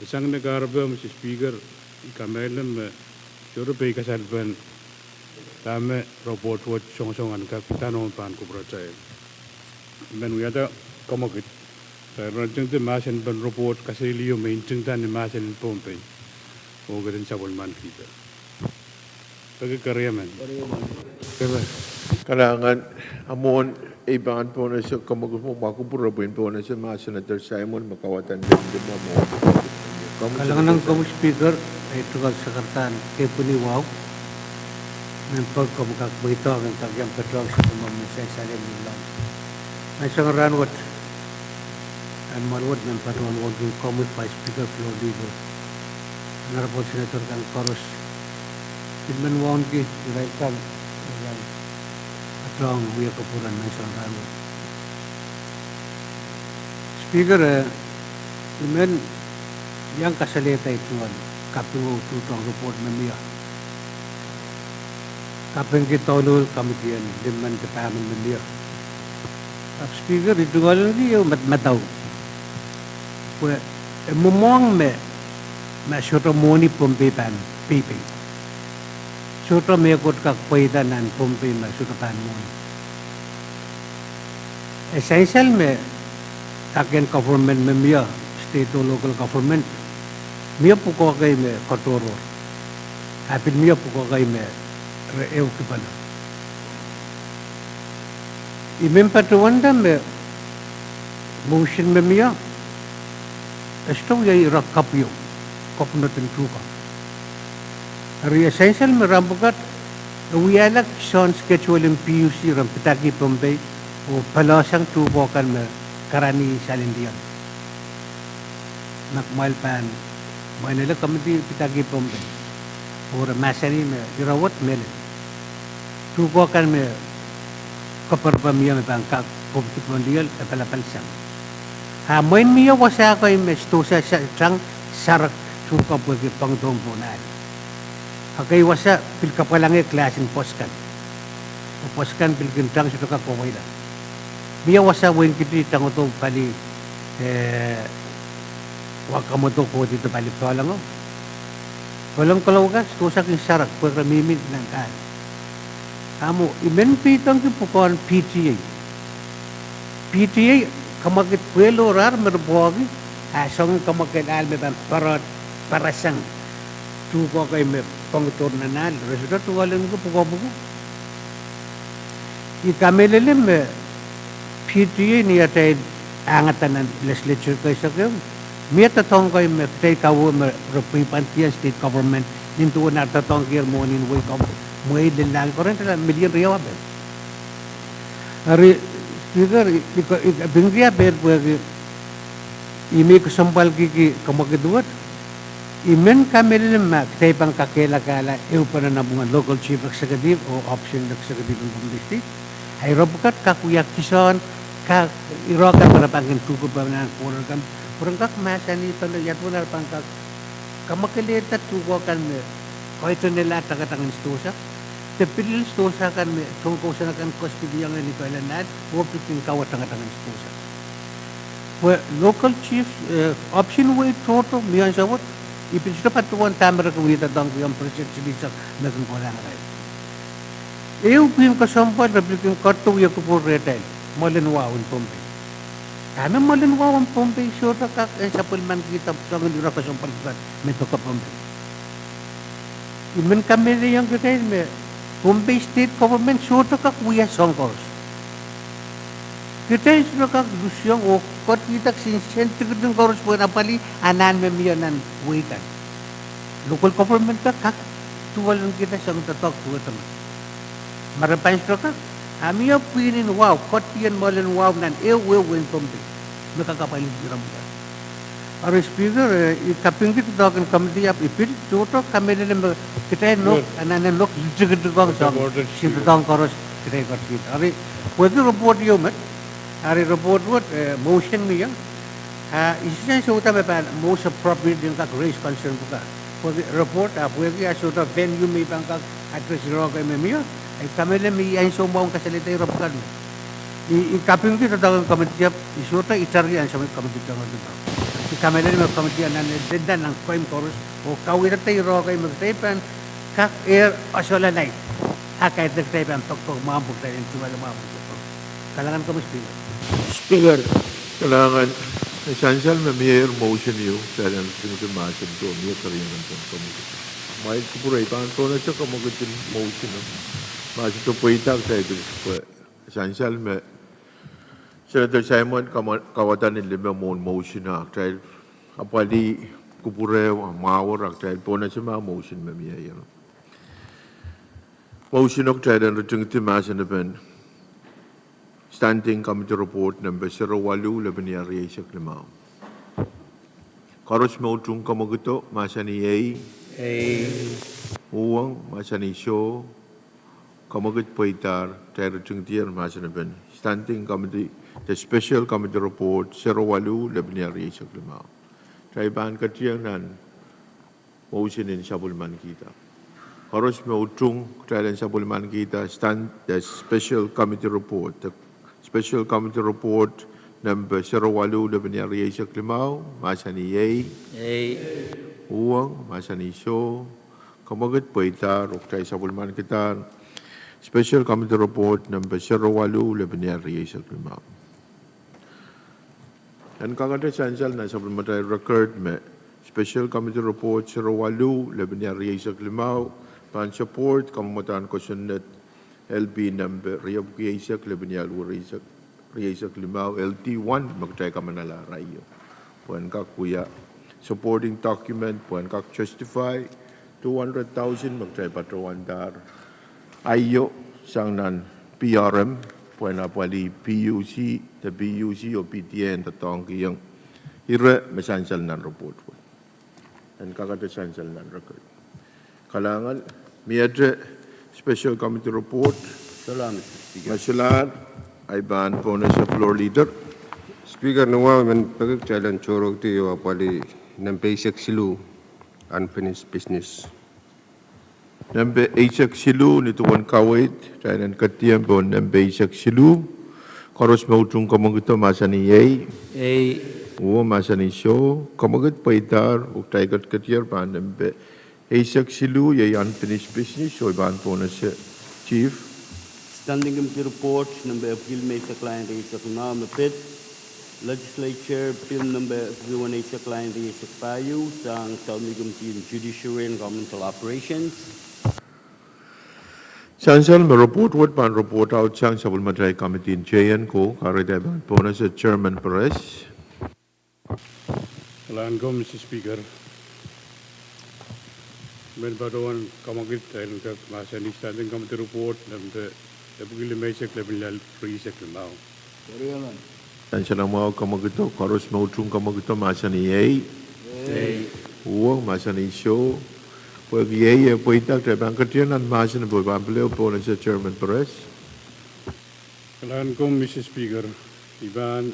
Sang the Garba, Mr. Speaker, Kamelum, Europe Kasalban, Tame, report what Song and Capitan on Pan Kubrachai. Then we had a commodity. The Rajang the Mass and Ban report, Casilio maintained the Mass and Pohnpei, over in Sabulman Keeper. Pagkakariyaman. Kalangan amon iban po na siya kamagos mo makupurabin po na siya mga Senator Simon makawatan din mo. Kalangan ng Committee Speaker ay tugal sekretarian Pwuhng ng pagkamakakbito ang tagyang petrol sa pamamansay sa Legislature. Ay isang ranwat ang malwat ng patuan wag yung Committee Vice Speaker Floor Leader. Narapot Senator Kang Koros. Tidman wawon ki, Iraikan, Pwuhng wiya kapuran ng isang ranwat. Speaker, imen yang kasalita ito Kapwuhng tutong report na miya. Kapwuhng kitolol kami kiyan, diman kataman na miya. Speaker, ito nga lang niyo mataw. Pwede, me, มาช่วยมอนี่ผมไปเป็นปี Sutra mekot kak paidanan Pohnpei ma sutrakan mo. Essential me taken government me mia state or local government mia puko kay me katoro. Apin mia puko kay me eu kipana. Imem patuanda me motion me mia esto yai rakapyo kopnatin tuka. Ari essential me rambukat we alak son schedule in PUC ram pitaki Pohnpei o palasang tubo kan me karani salindian. Nakmal pan manila committee pitaki Pohnpei or masani me irawat mele. Tubo kan me kaparpamia me bangkak kompit mondial kapalapalsang. Ha main mia wasa ko me stosa sang sarak tuka bagi pangtong punal. Akai wasa pil kapalange klasin poskan. Poskan pil kintang sudah ka kowaila. Mia wasa wen kiti tangoto pali wakamoto ko dito pali tolango. Walang kalawagan stosa kin sarak pagramimit ng kan. Amo imen pitang ki pukon PTA. PTA kamakit puelo rar merbogi asong kamakit alme ban parasang tuko kay me pangtur nanal resulta tuwalan ko puko ikamelele me PTA ni atay angatan ng legislature kay sa kayo miya tatong kay me takeover me representantiyan state government nintuwa na tatong kaya mo ninway ko mo ay lang ko rin tala million riyawa ba ari speaker bingriya ber pwede imi kusampal kiki kamakiduat imen kamelele ma tay pang kakela kala eu para nabungan local chief executive o option executive ng district ay robukat kakuyak kison ka irokan para pangin tuko pa na kurang kak masani tolo yatuna pangkak kamakileta tuko kan me koito nila tagatang stosa te pilil stosa kan me tungko sa kan kostidiyang ni kailanad o piting kawat tagatang stosa local chief option way toto miyan sawat ipin sudah patuan tamar kemudian tentang yang persepsi bisa nagun orang lain. Eu pim kesampaian republikan kartu yang kupur retail molen wawan Pohnpei. Kami molen wawan Pohnpei sudah kak sapulman kita sangat dirasa kesampaian meto ke Pohnpei. Imen kami yang kita ini Pohnpei state government sudah kak wiya songkos. Kita sudah kak dusyang o kot kita sinsentik dengan korus bukan apali anan memianan wikan. Local government kak tuwalan kita sang tatok buat teman. Marapan sudah kak kami pinin wow kot pian molen wow nan eu wen Pohnpei. Mereka kapalin rambutan. Aris speaker kaping kita doakan committee ap ipil tuto kami dalam kita nok anan nok jigit gong sang sibutang korus kita kot kita. Ari whether report you mat hari report buat motion ni yang isinya sudah apa most appropriate yang kak raise concern buka report apa yang sudah venue mi bangkak address roga memia kami lemi yang semua kasalita report kan kaping kita dalam komite isuta itari yang sama komite jangan tu kami lemi komite anan dedan ang crime chorus o kawira tayo roga magtaypan kak air asola night hakai tertaypan tok mampu tayo cuma mampu kalangan komite Speaker. Kailangan essential na mayor motion yun dahil ang pinagmasin ko mayor kariyan ng komite. May kupuray pa ito na siya kamagutin motion masih tu puitak tayo essential na Senator Simon kawatan ni lima motion na tayo apali kupuray mawar tayo po na siya motion na mayor. Motion ok tayo ang rutung timasin na pen Standing Committee Report number 08 Lebanon Riyasak Limau. Karos Mautung Kamaguto, Masani A. Pwuhng, Masani Show, Kamagut Poitar, Terrutung Tier, Masanaban. Standing Committee, the Special Committee Report 08 Lebanon Riyasak Limau. Traiban Katiang Nan, motion in Sabulman Kita. Karos Mautung, Traiban Sabulman Kita, stand the Special Committee Report, Special Committee Report number 08 Lebanon Riyasak Limau, Masani A. Pwuhng, Masani Show, Kamagat Pwuhng Uktai Sabulman Kitar Special Committee Report number 08 Lebanon Riesa Klimau. And Kagata Chancel na supplementary record me Special Committee Report 08 Lebanon Riesa Klimau pan support kamatan questioned LB number Riab Riesa Lebanon Riesa Klimau LT1 magtay kamanala rayo. Puan kak kuya supporting document puan kak justify 200,000 magtay patrawan dar ayo sang nan PRM puan apali PUC the PUC o PTN tatong kiyang ire mesansal nan report po and kakata sansal nan record kalangan miadre special committee report Salamat, Speaker. masulat ay ban po na sa floor leader. Speaker nawa man pagkakalan chorog tiyo apali ng basic silu unfinished business. Nambe Isaac Silu nituan kawit tayo ng katiyambo nambe Isaac Silu koros mautung kamagito masani yay uwa masani show kamagat paitar uktay katiyar pa nambe Isaac Silu yay unfinished business so iban po na siya chief. Standing Committee Report number Appeal Mesa Client Riesa Klimau Mapit Legislature Bill number V6AH Client Riesa Pwuhng sang Standing Committee on Judiciary and Governmental Operations. Sansal report what pan report out sang supplementary committee in JN ko karidaban po na sa Chairman Pahrek. Kalaan ko, Mr. Speaker. Men baruan kamagit dahil ka masa ni Standing Committee Report ng Deputy Mayor Lebanon Riesa Klimau. Sansal ang mga kamagito koros mautung kamagito masani yay uwa masani show. Pag yaya po itak tayo bang katiyan ang masin na po pampaleo po na sa Chairman Pahrek. Kalaan ko, Mr. Speaker, iban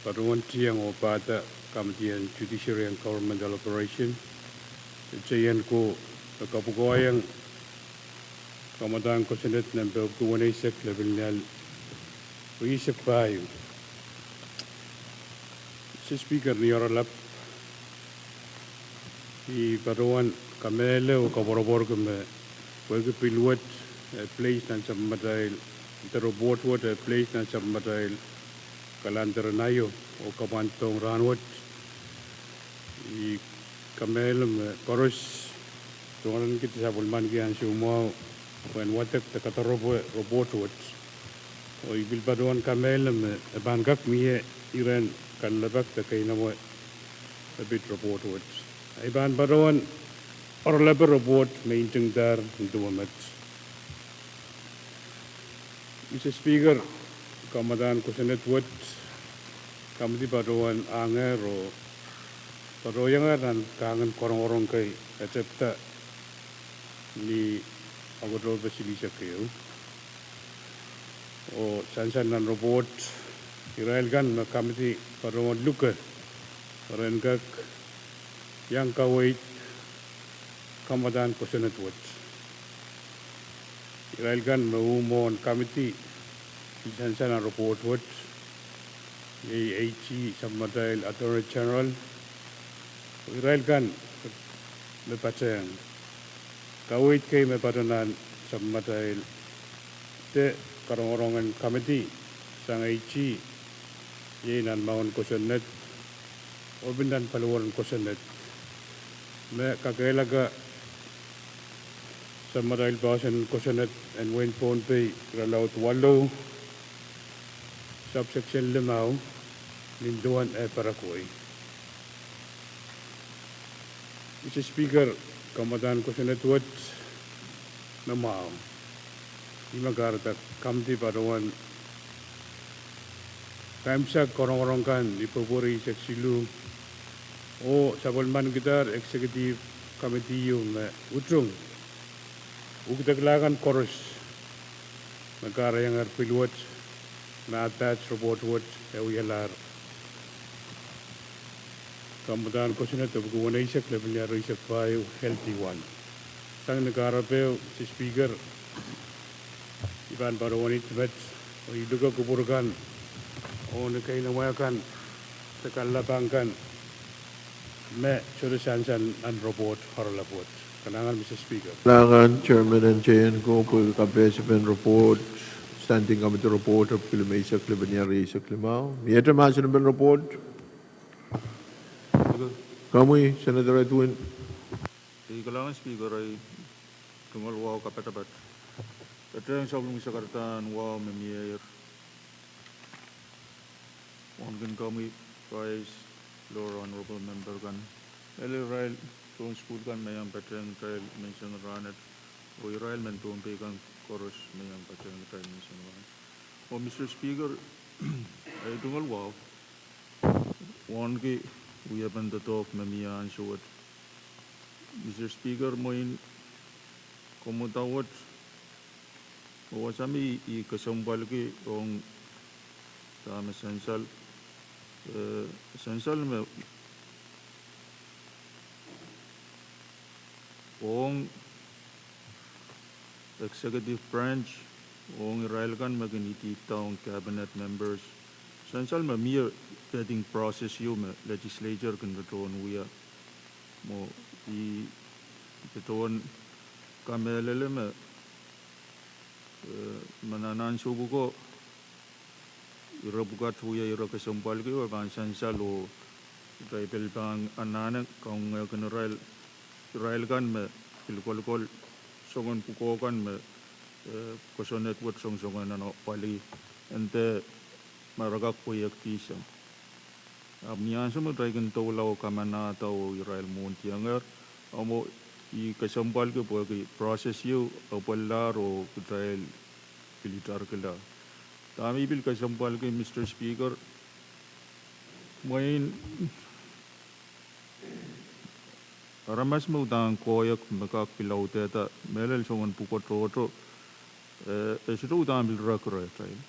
baruan tiyang o pata Committee on Judiciary and Governmental Operation. JN ko nagkapugayang kamadaan ko sa net ng Pwuhng Lebanon Riesa Pwuhng. Mr. Speaker, niyoralap i baruan kamele o kaborobor kame wag pilwat place nan sa madail interobot wat place nan sa madail kalandar nayo o kamantong ranwat i kamele koros tungan kita sa bulman kian sumo when watak robot wat o ibil baruan kamele bangak miye iran kalabak kay namo bit robot wat iban baruan or labor robot maintain dar duwamat. Mr. Speaker, kamadaan ko sa network kamdi baruan anger o baruyan nga kangen korong-korong kay katsepta ni Agodol Basilisa kayo o sansan ng robot Israel gan na kamdi baruan luka parengkak yang kawait kamadaan ko sa network. Israel gan maumon committee isansan ang report what AHC sa Madail Attorney General Israel gan mepateng kawit kay mepatanan sa Madail te karongorongan committee sa AHC yinan maon ko sa net o bindan paluwaran ko sa net me kakailaga sa Madail Basin Kusanet and Wayne Pohnpei Ralaut Wallo subsection 5 Linduan Parakoy. Mr. Speaker, kamadaan Kusanet wat namao imagarta kamti parawan kamsak korong-korong kan ipupuri seksilu o sabulman gitar executive committee yung utrong ugdaglagan koros nagkarayang arpilwat na attach robot wat ewiyalar kamadaan ko sila ito Pwuhng Lebanon Riesa Pwuhng healthy one sang nagkarapeo si speaker iban baruan itibet o iduga kuburgan o nagkainamayakan sa kalabangkan me surusansan ang robot haralapot Kailangan, Mr. Speaker. Kailangan, Chairman and Chayan ko, pagkakapesapan report, standing committee report of Kilimesa, Klibanyari, sa Klimao. Miyata masin report. Kamu, Senator Edwin. Kailangan Speaker ay tunggal wow kapatapat. Ito yung sablong sa kartaan wow memiyayar. Wangin kami Vice Lord Honorable Member kan. Rail tuon school kan mayang patreng trail mention ranet. O Rail men Pohnpei kan chorus mayang patreng trail mention ranet. O Mr. Speaker ay tunggal wow. Wangin we have been the talk memiyan showed. Mr. Speaker, moin komutawat o sami I kasambal ki ong tama essential me ong executive branch ong Israel kan maginiti taong cabinet members essential me mere vetting process yung legislature kan gatoon uya mo itoon kamelele me mananan subu ko irabukat huya ira kasampal ko bansan salo tribal bang anana kung general Israel kan me pilkol songon puko kan me kosonet wat songon ano pali ente maragak puyak tisang Abniyan sa mo dragon to law kamana tao Israel Montianger amo I kasampal ko po process you apalar o Israel militar kala tami bil kasampal ko Mr. Speaker main ramas mo dang koyak makakpilaw teta melel songon pukot roto esito dang bil rakro Israel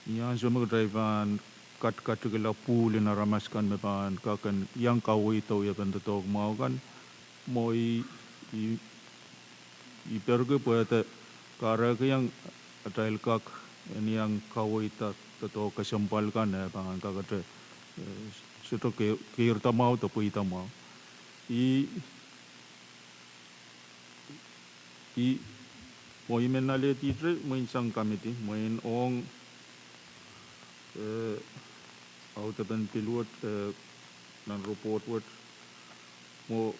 yan sa mga drivean kat kala pool na ramaskan me pan kakan yang kawai tau ya benda tau mau kan mau I pergi puata kara ke yang trail kak ini yang kawai tau kasampal kan ya pan kakat suto kir tamau tau pui tamau mau menale titre mau insang committee mau ong out of the pilot nan report what mo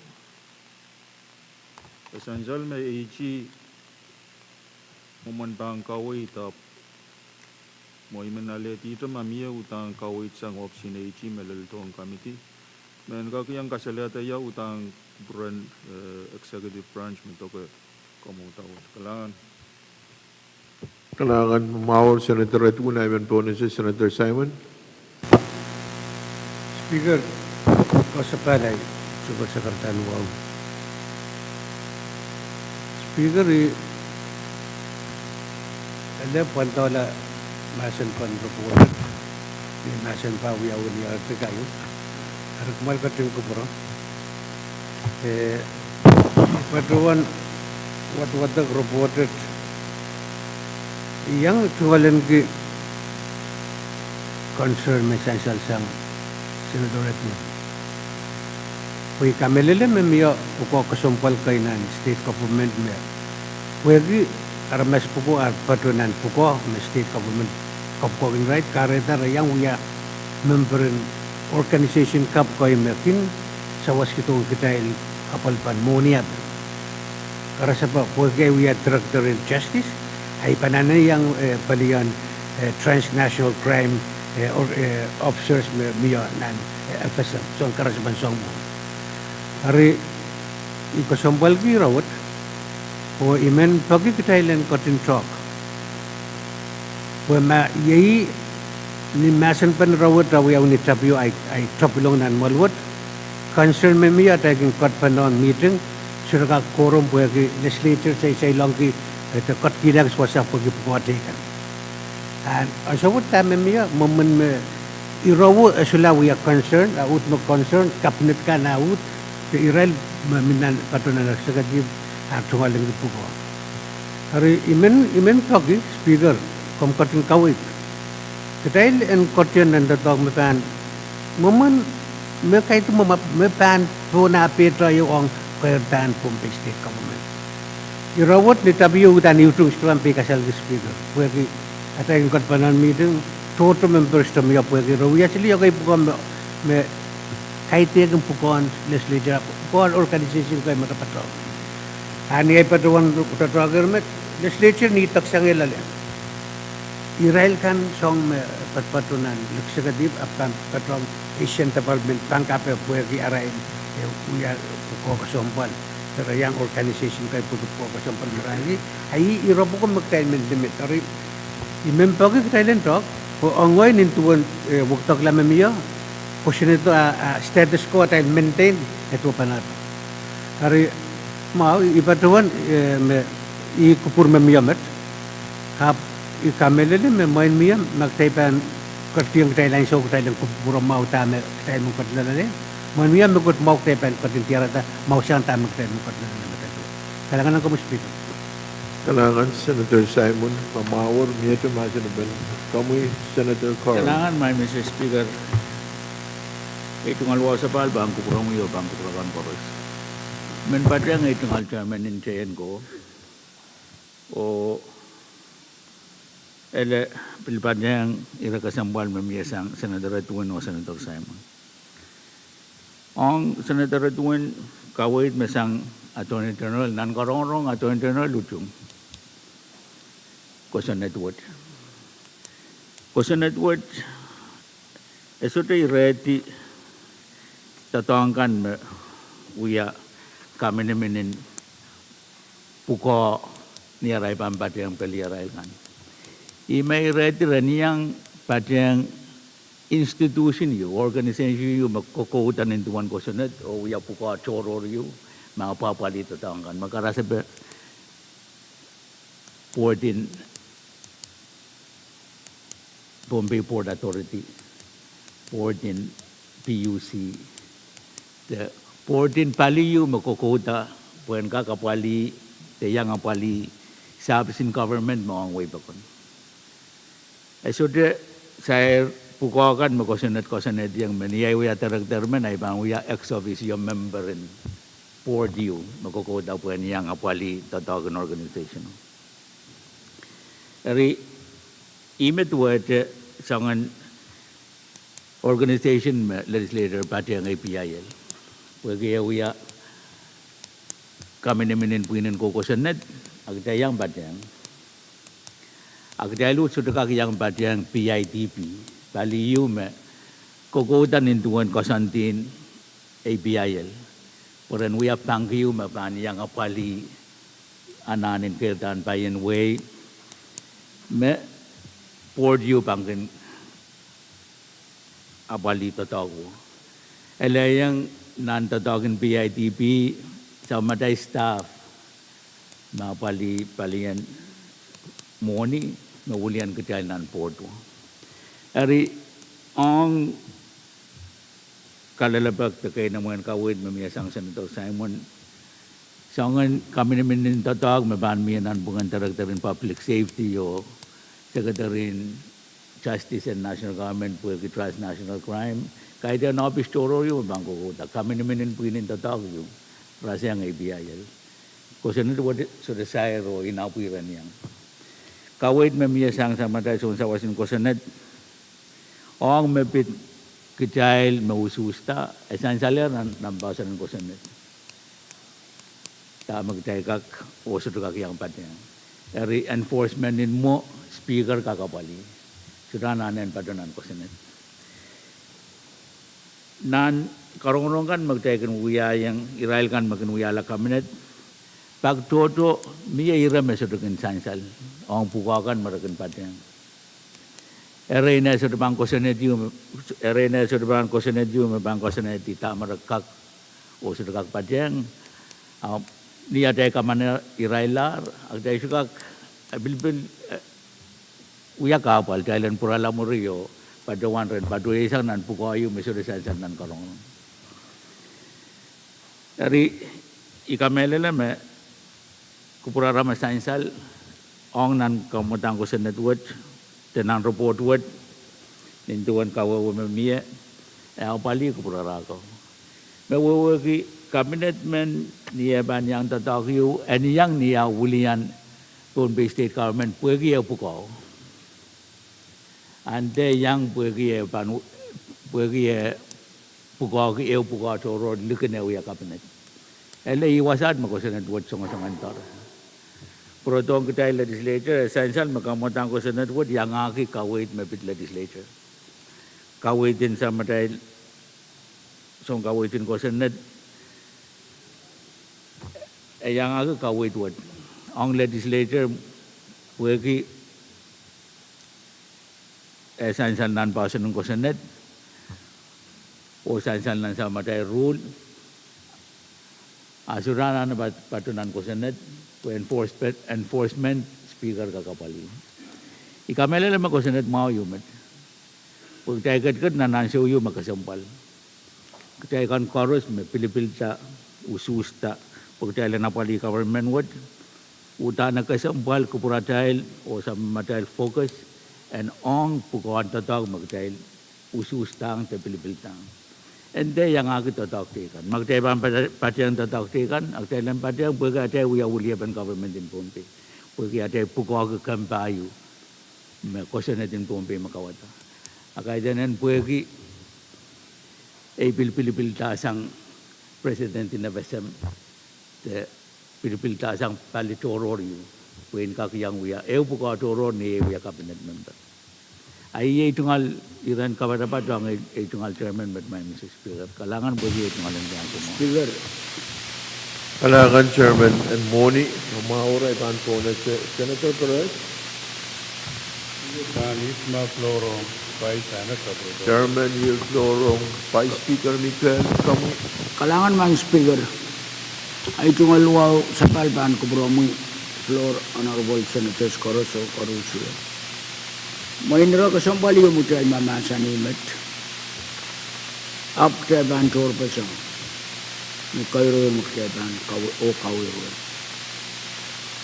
essential me AG mo man bang kawai tap mo imenale tito mamia utang kawai sang option AG melal tong committee men ka yang kasalata ya utang brand executive branch mito ko komutawat Kailangan mawar Senator Edwin ay po na si Senator Simon. Speaker, ko sa palay, sugot sa kartan wow. Speaker, ada pantola masan pan report, masan pa wiyaw ni arte kayo. Harap mal kating ko bro. Patuan what the reported yang tuwalan ki concern में essential sang Senator Edwin. Pwui kamelele me miya uko kasumpal kainan state government me. Pwui aramas puko at patunan puko me state government kapkogin right kareta yang uya member organization kap koi mekin sawas kitong kitail kapalpan moniat. Karasa pa pwui uya director in justice ay pananay yang palian transnational crime officers miya nan FSM so ang karasaban song mo hari ikasombal ki rawat o imen pagi kitailan kotin talk o ma yei ni masan pan rawat rawi ni tapio ay tapilong nan malwat concern me miya taking kot panon meeting surga quorum po ki legislature say long ki ito kot kilang swasa pagi puwatikan and so what time miya moment me irawo asula we are concerned out no concern cabinet ka na out the Israel minan patunan executive actual ng puko hari imen pagi speaker kom kotin kawit kitail en kotin and the dog me pan moment me kay tu me pan po na petra yung Kwerdan Pohnpei State Government. Irawat ni tabiyo dan iutung setuan pi kasal speaker. Puagi ata yung katpanan meeting total members to me puagi rawi actually okay pukon me kaiti ang pukon legislature pukon organization kay matapatraw. Ani ay patuan patatraw government legislature ni taksang ilal. Israel kan song me patpatunan legislative akan patraw Asian Development Bank apa puagi arain uya ko kasompal. Pero yang organisation kay puto po kasompal marani ay irapo ko magtailment limit. Ari imempo ko Thailand talk o ongoy nintuan waktok lamang miyo question ito status quo tayo maintain ito panat ari mau ipatuan ikupur miyo met hap ikamelele me main miyo magtaipan kertiang Thailand so Thailand kupur mau tame tayo mo katlalale main miyo magut mau taipan katintiara ta mau siyang tame tayo mo katlalale kailangan ko mo speak. Kailangan Senator Simon mamawar miyete masinabel. Kami Senator Carl. Kailangan may Mr. Speaker. Itong alwa sa pal bangko kurang iyo bangko kurang koros. Men padang itong al chairman in chain ko. O ele pilpadang ira kasambal memiyasang Senator Pwuhng o Senator Simon. Ang Senator Pwuhng kawit mesang Attorney General nan karong Attorney General lutung. Question network. Question network. Esote ready tatangkan me uya kami nemenin puko ni arai pampat yang peli arai kan. Imai ready raniang patang institution you organization you makoko utan intuan question net o uya puko choror you mga papali tatangkan makarasa be 14 Pohnpei Port Authority, Port in PUC, the Port in Paliu makokota, Pwuhng kakapali, the yang apali, service in government mo ang way bakon. So the saya pukakan makosunat yang meniyay uya termen ay bang uya ex officio member in Port U makokota Pwuhng yang apali tatagan organization. Eri Imet word sangan organization legislator party ang APIL. Pwede uya kami nemenin puinin ko kosanet agdayang batyang. Agdayalu sudah kakiyang batyang PITP. Bali yume kokodan intuan kosantin APIL. Puran uya pangkiyu mapan yang apali ananin kirtan bayan way me Port you bangkin abali tatago. Elayang nan tatagin PITP sa maday staff mapali palian moni nawulian kecil nan porto. Ari ang kalalabag takay naman kawid mamiyasang Senator Simon sangan kami namin tatag maban miyanan bungan taraktarin public safety o Secretary in Justice and National Government Pwuhng transnational crime. Kahit yung office toro yung bangko ko. Kami naman yung puinin tatawag yung rasa yung ABIL. Kasi nito sudah saya ro inapuiran yang. Kawait memiyasang sama tayo sa wasin kosanet. Ang mepit kecil maususta. Esensyalnya nambasan kosanet. Tak magtaykak o sudah kaki yang patnya. Dari enforcement in mo speaker kakapali sudah nanen padanan kosenet nan karong kan magtaken uya yang Israel kan makin uya la kabinet pag toto miya ira mesodokin sansal ang pukakan marakin padang erena sudah bang kosenet yu bang kosenet ta marakak o sudah kak padang ni ada kamana Israelar ada juga bilbil uya kapal Thailand purala muriyo padawan ren padu isang nan pukayu mesudah sansan nan karong dari ikamelele me kupurara masansal ong nan kamutang ko sa network tenang report word nintuan kawawa memia pali kupurara ko mewawa ki cabinet men niya ban yang tatakyu and yang niya William Pohnpei state government pergi pukau. Ante yang pergi ban pergi pukau ke pukau toro lukene uya cabinet. Ele iwasad makosan buat songo-songo antar. Protong kita legislature essential makamotang ko senat buat yang aki kawait mepit legislature. Kawaitin sa matay song kawaitin ko senat yang aku kawait buat. Ang legislature pergi essential nan pasan ko senat o essential nan sa matay rule asuranan patunan ko senat enforcement speaker ka kapali. Ikamela lang ko senat mau yumet. Pag tayo nanan siya yung makasampal. Kaya kan chorus me pilipil ta ususta. Pag tayo lang napali government word uta na kasampal kupuratail o sa matail focus and on pukuan tatag magtail ususta ang pilipil tang. Ende yang aku tataktikan. Magtayban patiyang tataktikan, agtaylan patiyang pagka tayo uyaban government in Pohnpei. Pagka tayo pukawag kampayo, may kosa natin Pohnpei makawata. Akay danan pagki ay pilipil tasang president in FSM, pilipil tasang palitororyo, puwin kakiyang uya, pukaw toror ni uya cabinet member. Ay itungal iran kabarapa doang itungal chairman but my Mr. Speaker. Kalangan bagi itungal ang diyan ko mo. Speaker. Kalangan chairman and Moni, maura ipan po na Senator Pahrek. Isma Florong, Vice Senator. Chairman Yul Florong, Vice Speaker Michael kamu. Kalangan mang Speaker. Ay itungal wow sa palban ko bro mo floor Honorable Senator Kadkadaur. Mahindra kasambali yung mutai mama sanimet. Apte bantor pasang. Ni kairo yung mutai ban kawiro.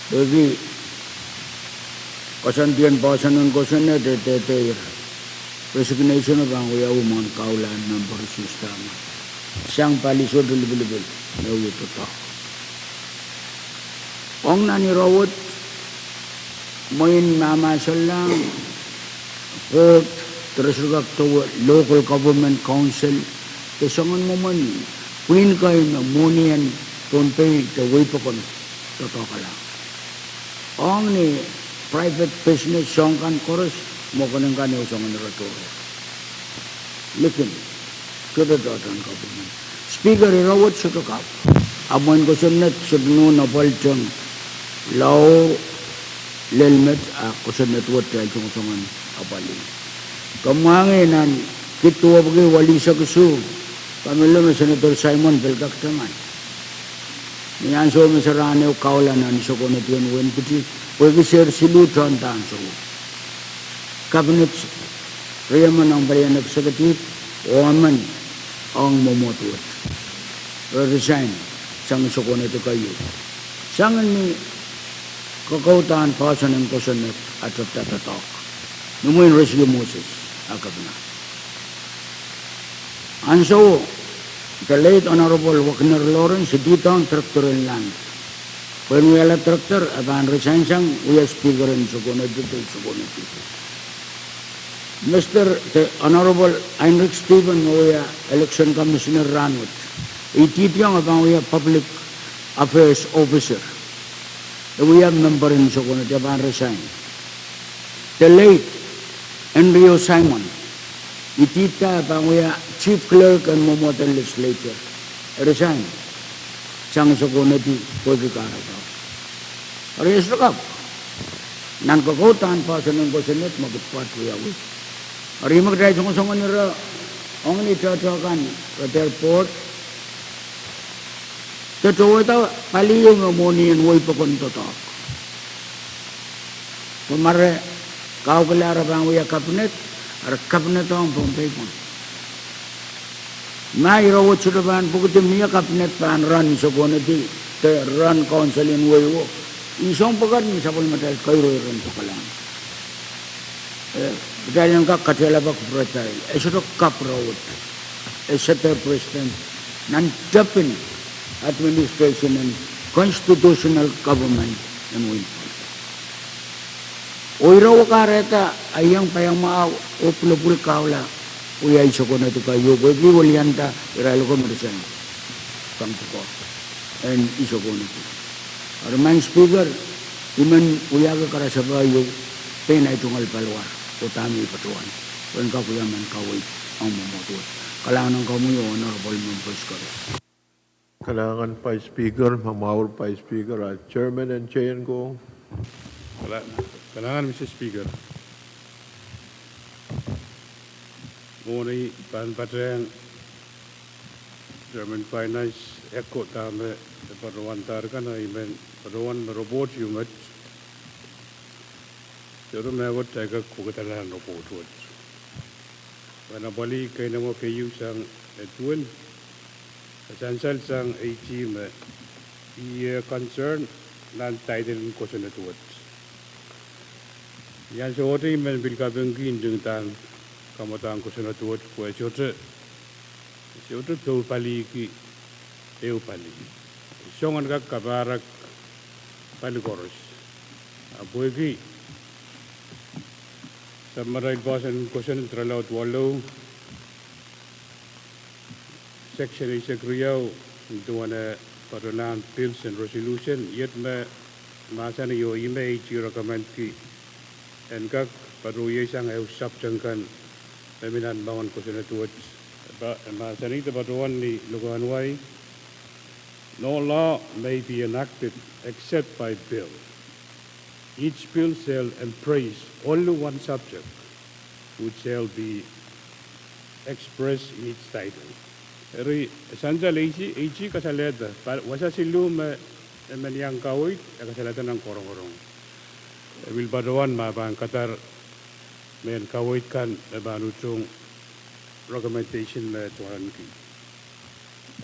Jadi kasantian pasan ng kasan na te resignation na bang uya umon kaulan ng sistema. Siyang paliso dulibulibul na uya toto. Ong nani rawat main mama salang terus juga local government council kesangan momen Pwuhng kay na Monian Pohnpei te way pakon totokala ang ni private business songkan chorus mo kanang kani usongan rato lekin kada datan government speaker rawat sa ka amon ko sunnet sudno na baltang law lelmet ko sunnet wat tay usongan apali kamanginan kitua bagi wali sa kusu pamilya na Senator Simon Belgaktaman niyan so masarane o kaulanan so ko netiyon wen piti pwede share silutan tan so cabinet riyaman ang bayan executive oman ang momotuat resign sang so ko neto kayo sangan ni kakautan pasan ng kosanet at tatatok Numuin rescue Moses, akabna. And so, the late Honorable Wagner Lawrence, dito ang tractor in land. When we have a tractor, aban resign sang, we are speaker in Sugunod dito, Sugunod dito. Mr. Honorable Heinrich Stephen, we are election commissioner Ranwood. Ititiyang aban we are public affairs officer. We are member in Sugunod, aban resign. The late Enrio Simon, itita panguya chief clerk and Momotan Legislature, resign. Sang sukunati pwede karata. Reyes lakap. Nan kakutan pa sa nang kosenit magutpat kuyawi. Ari magdray sungo nira ang ni tatakan at airport. Totoo ito paliyong amonian way pa kontotok. Pumare kau kelara bang uya kabinet, ar kabinet ang Pohnpei pun. Mai rawat sudah ban bukti miya kabinet pan run sokonati te run council in wayo. Isong pagat ni sapol matal kairo ron pakalang. Bidayang ka katela ba kupratai. Sudah kap rawat. Sete president nan dapin administration and constitutional government in Winpol. Oiro kareta ayang payang maaw o pulapul kaula uyay soko na ito kayo bagi walianta iralo ko marisan kampo ko and isoko na ito. Armang speaker iman uyaga karasabayo penay tungal palwar o tami patuan when kakuyaman kaway ang mamotuot. Kailangan kamo yung honorable members ko. Kailangan pa speaker, mamawar pa speaker at chairman and chair ko. Kailangan Mr. Speaker. Muna Pahrek German Finance Echo Tame Paruan Tarkan Imen Paruan Robot Yumet. Jero Mewat Tiger Kukatalan Robot Wood. When a bali Kainamo Kayu sang a twin, a sansal sang a team, concern, non title in question at what. Yan so what men will come in doing tan, Kamatan question at what, where Jotter told Paliki, Eupali. Songan Kabarak Paligoros, a Pwuhng. Samarai boss and question tralaut wallow. Section is a Kriyo into one Parulan bills and resolution, yet me Masani yo image you recommend ki and Kak Paruye sang have subjunkan Feminan Bound question to it. Masani the Paruani Luganway. No law may be enacted except by bill. Each bill shall embrace only one subject, which shall be expressed in its title. Eri sanja leiji kasaleda, wasa silum menyang kawit kasaleda ng korong-korong. Wil badoan mabang katar men kawit kan banutung recommendation me tuan ki.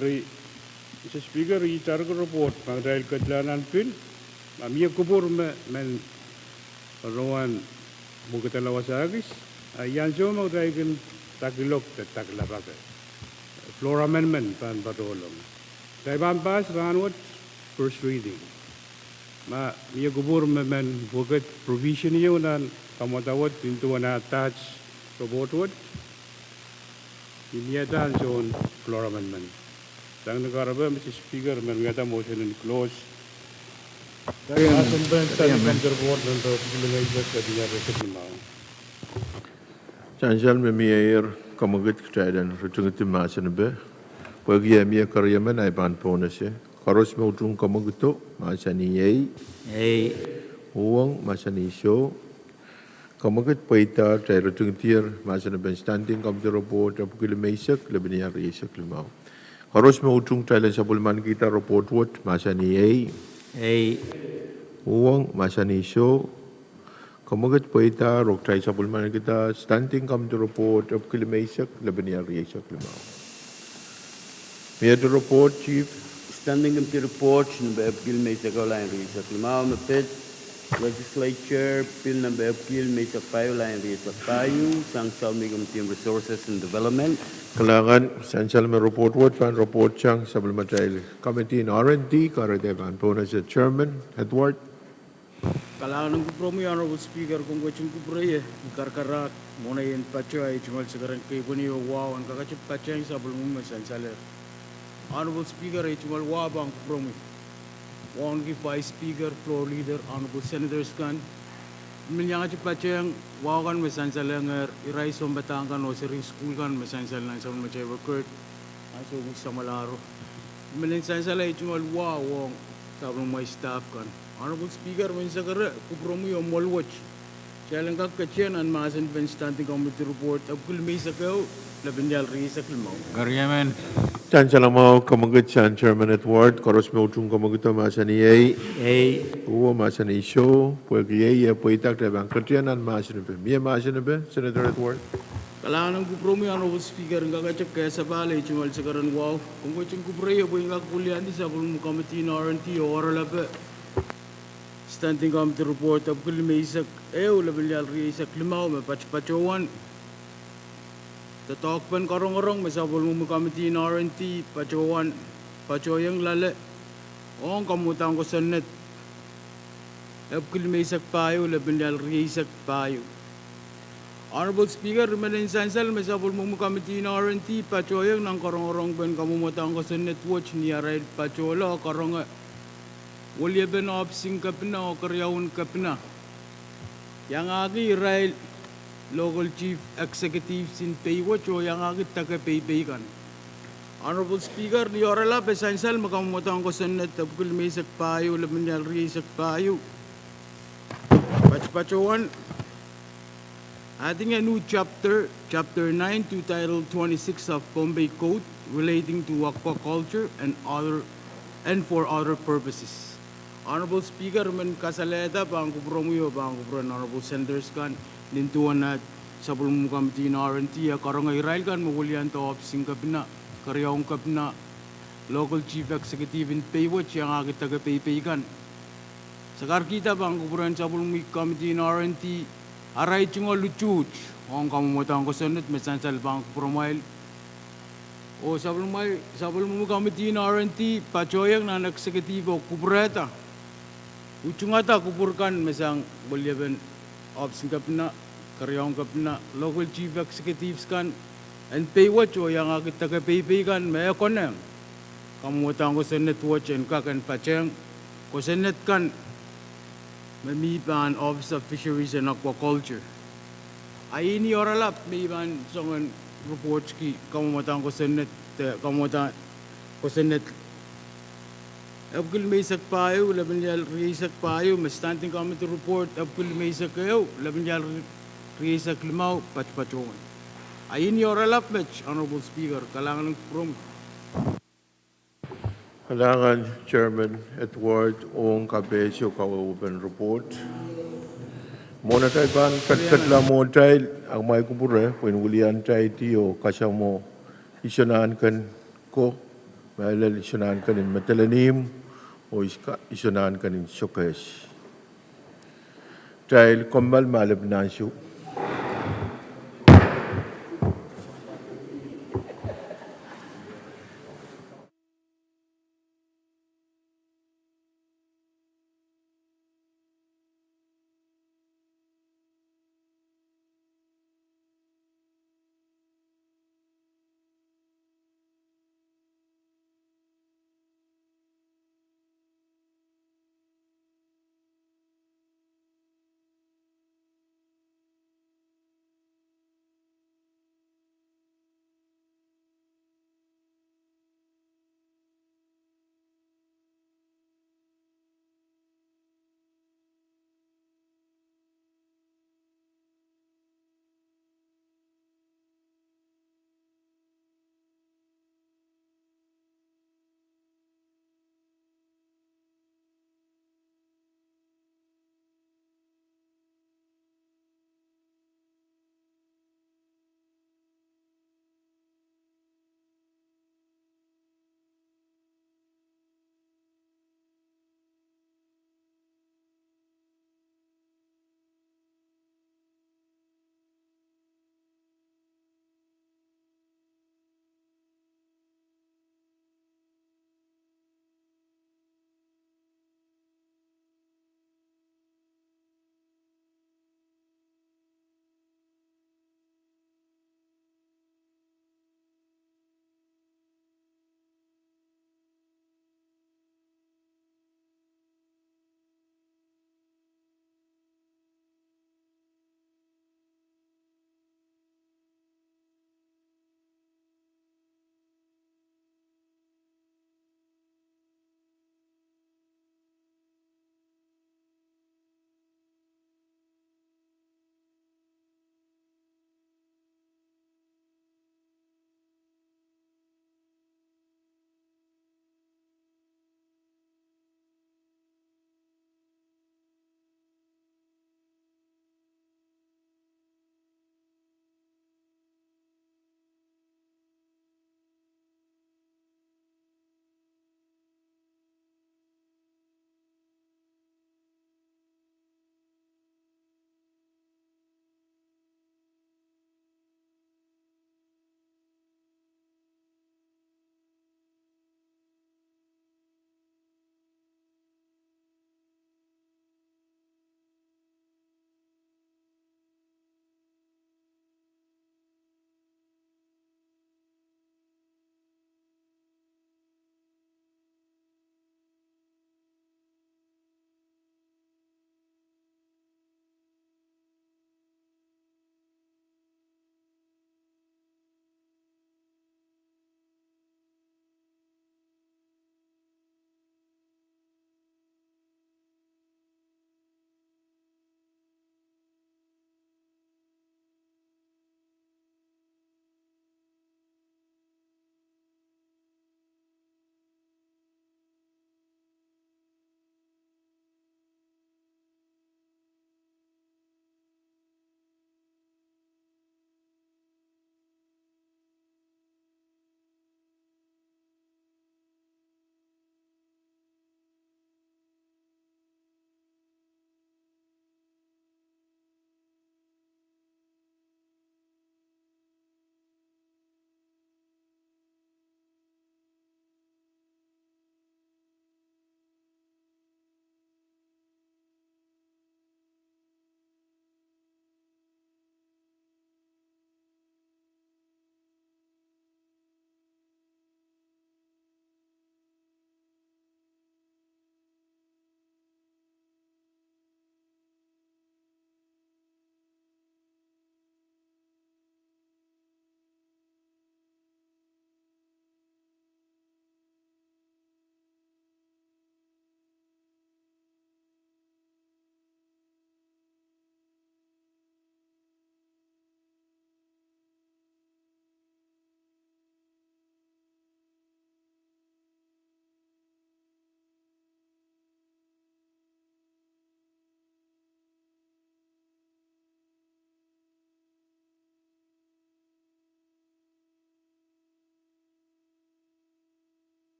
Eri Mr. Speaker, I target report pangdahil kadlanan pin. Mamiya kubur men rawan bukit lawasagis ayan so magdaigan tagilok taglabag floor amendment pan patolong daiban pas ranwat first reading ma miya kubur men bukit provision yun kamatawat into an attached robotwood imiya zone floor amendment tang nagaraba Mr. Speaker men ngata motion in close. Chancel me mayor kamagut kaidan rutungut masan be. Pagi amia karyaman ay ban ponase. Karos me utung kamaguto masani yei. Pwuhng masani show. Kamagut paita tay rutungutir masan ben standing kam the report apukil meisak lebniya risak limau. Karos me utung thailand sabulman kita report what masani yei. Pwuhng masani show. Kamagat paita rok try sabulman kita standing come to report of kilimaisak labaniya riyak limau. May the report chief. Standing come to report number of kilimaisak line riyak limau mapit. Legislature bill number of kilimaisak 5 line riyak tayo sang salmigam team resources and development. Kailangan sansal me report what pan report chang sabulman tayo committee in R&D karadevan bonus as chairman Edward. Kailangan ng kupromi Honorable Speaker kung kachin kuproye karkarak muna yan pachay chumal sekarang kay puni wow ang kakachip pachay sa bulmum masansaler. Honorable Speaker chumal wow bang kupromi. Wong ki Vice Speaker floor leader Honorable Senators kan milyang chip pachay wow kan masansaler ngar irai sombatang kan o seri school kan masansal nang sa machay worker aso sa malaro. Milyang sansaler chumal wow wong sa bulmum staff kan. Honorable Speaker, when Sakara, Kupromi or Molwatch, Chalanka Kachen and Masan Ben standing committee report of Kulmisako, Labindal Risakilmo. Garyaman. Chanchalamau kamagut chan chairman Edward koros me utung kamaguto masani yei. Pwuhng masani show. Pwuhng yei paita tayo katian an masani be. Miya masani be Senator Edward. Kailangan ng Kupromi Honorable Speaker, ang kakachak kaya sa balay, chumal sakaran wow. Kung kachang Kuproyo, buhay kakulian di sa committee in R&T o oralape. Standing committee report of Kulmaisak Labilyal Riyak Limau Pachpachowan. The talk pen karong-karong masabol mo committee in R&T Pachowan pachoyang lale ong kamutang ko sanet epkil may isak payo labinyal riisak payo. Honorable Speaker, Rumanin Sansal, Mesabul Mumu Committee in RNT, pachoyang ng karong-orong ben kamumutang ko sanet watch ni Aray pachola karong Wali ben opsing kapna o karyawon kapna. Yang agi Israel local chief executives in Paywatch o yang agi taga-Paybay kan. Honorable Speaker, ni orala pesansal makamutang ko sa net tapkul may isak payo laban niya isak payo. Pachpachuan. Adding a new chapter 9 to Title 26 of Pohnpei Code relating to aquaculture and for other purposes. Honorable Speaker, man kasaleta bang kubromuyo bang kubron Honorable Senators kan nintuan na sa bulong committee na RNT karong Israel kan magulian to opsing kapna karyong kapna local chief executive in Paywatch yang agit taga Paybay kan. Sakar kita bang kubron sa bulong committee na RNT aray chungol luchuch ong kamumutang ko sanit mesansal bang kupromail o sa bulong committee na RNT pachoyang na executive o kubreta. Uchungata kupurkan mesang bolyaben opsing kapna karyong kapna local chief executives kan and Paywatch o yang agit taga Paybay kan maya konem kamutang ko sanet watch and kakan pacheng ko sanet kan mamiban Office of Fisheries and Aquaculture. Ay ini oralap mamiban songan reports ki kamutang ko sanet kamutang ko sanet Abkul may isak payo, labanjal riisak payo, standing committee report, abkul may isak kayo, labanjal riisak limaw, pachpachongan. Ayin ni oralap match, Honorable Speaker, kalangan ng prom. Halangan Chairman Edward Ong Kabesyo Kawawaban Report. Mona tayo ban katkatla mo tayo ang may kupure, pinulian tayo tiyo kasya mo isyanahan kan ko, mailal isyanahan kanin matalanim, o isyanahan kanin syokes. Dahil kombal malab na siyo.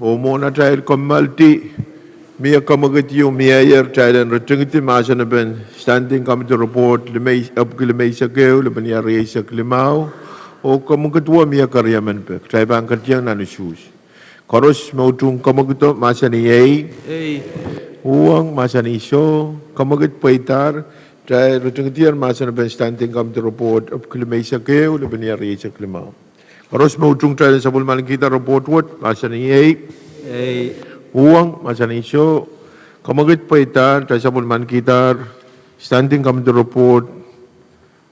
Mona trial commalti. Mia kamagati mayor trial and retungiti masan ben standing committee report limay upkilimay sa keo libanya rey sa klimao o kamagatwa mia karyaman pe trial bang katyang nanusus. Koros mautung kamagito masani ay Pwuhng masani so kamagit paitar trial retungiti masan ben standing committee report upkilimay sa keo libanya rey sa klimao. Koros mautung trial sa bulman kita report what masani ay Pwuhng masani so kamagit paitar trial sa bulman kita standing committee report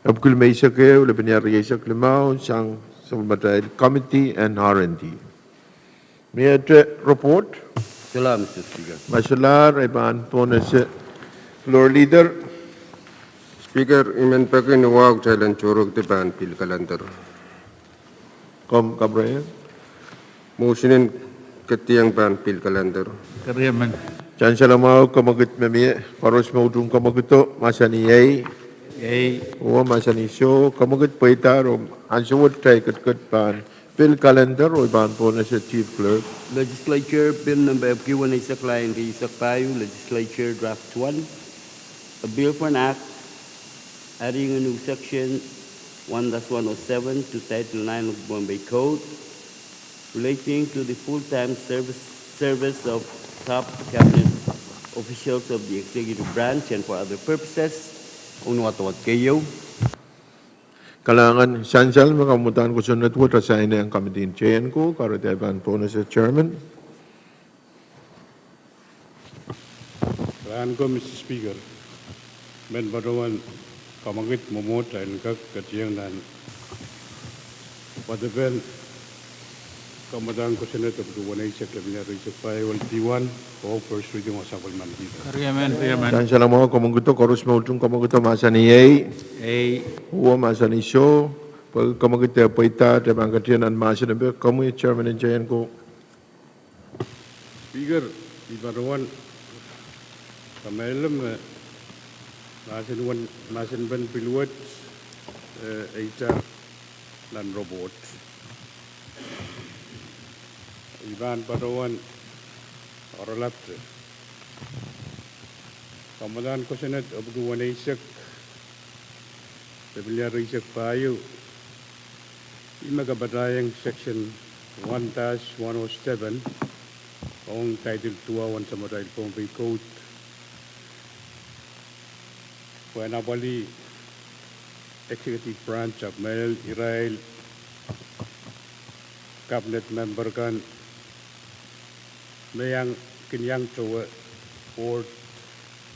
upkilimay sa keo libanya rey sa klimao sang sa bulman committee and R&D. May I report? Salam, Mr. Speaker. Masalar, iban po na si floor leader. Speaker, imen pakin wag jalan curug depan pil kalender. Kom kabraya. Motionin ketiang ban pil kalender. Karyaman. Chan salamau kamagit memi paros maudung kamagito masani ay o masani so kamagit paitar o ansawat try kat pan pil calendar o iban po na si chief clerk. Legislature Bill number Pwuhng Legislature Draft 1, a bill for an act adding a new section 1-107 to Title 9 of Pohnpei Code relating to the full-time service of top cabinet officials of the executive branch and for other purposes. Unwatawat kayo. Kalangan sansal makamutan ko sunod ko tasayin na ang committee chain ko karatiban po na si chairman. Kalaan ko, Mr. Speaker, men barawan kamagit momot dahil kakatiyang nan padaben kamadang ko sinet of the 186 Legislature Research File T1 o first reading of Sabal Mandita. Karyaman. Sansal mo kamaguto koros maudung kamaguto masani ay Pwuhng masani so pag kamagito paita tabang katiyan ang masani be kamu chairman and chain ko. Speaker, di barawan kamalam masin ban piluat HR dan robot. Iban barawan oralap. Kamadan ko sinet abdu wanaisak Legislature Research File imagabadayang section 1-107 on Title 2 sa Mobile Pohnpei Code. Wanabali Executive Branch of Mel Israel Cabinet Member kan mayang kinyang chowa board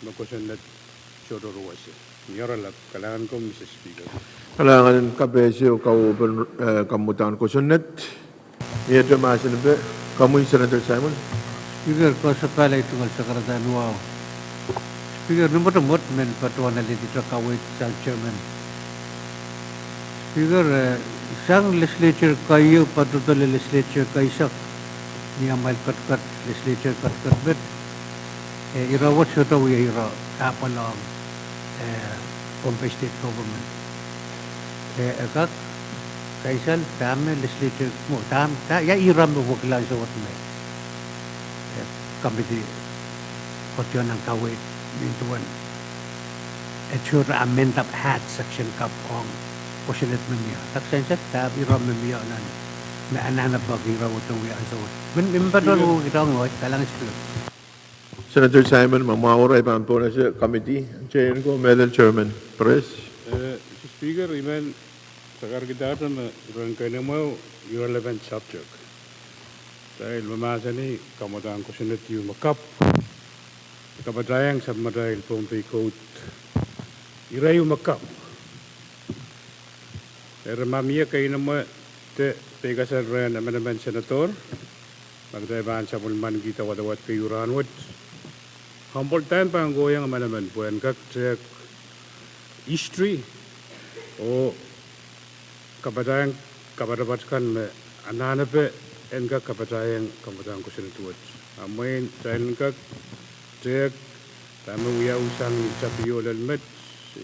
makusunat chodoruwasi. Niyaralap kalangan ko, Mr. Speaker. Kalangan kabesi o kamutan ko sunod. Ito masani be kamu Senator Simon. Speaker, ko sa palay tungkol sa karatan, wow. Speaker, numot men patuan na dito kawit sa chairman. Speaker, isang legislature kayo, patutol legislature kayo sa niyamal kat legislature kat bet. Irawat siya ito, ira kapalong Pohnpei State Government. Agak kaisal tama legislature mo tam ya iram mo waglan sa wat may committee kotyon ng kawit mintuan etsura amend up hat section kapong kusinet memiya taksen sa tab iram memiya nan na anana bagi rawat ng wiyan sa wat minbadon mo kita ngoy kalang sila. Senator Simon, mamawara iban po na si committee chain ko, Medal Chairman. Press. Mr. Speaker, iman sakar kita na rangkay na mo irrelevant subject. Dahil mamasa ni kamadaan ko sinat yung makap. Kamadayang sa Mobile Pohnpei Code. Ira yung makap. Pero mamiya kayo na mo te pegasan rin amendment senator. Magdayabaan sa bulman kita wadawat kayo ranwat. Hamboltan pa ang goyang amendment po yan kak history o kabadabatkan me ananape en kak kabadayang kamadang ko sinutuwat. Amoy dahil kak cek tamu ya usang sapiyo lalmet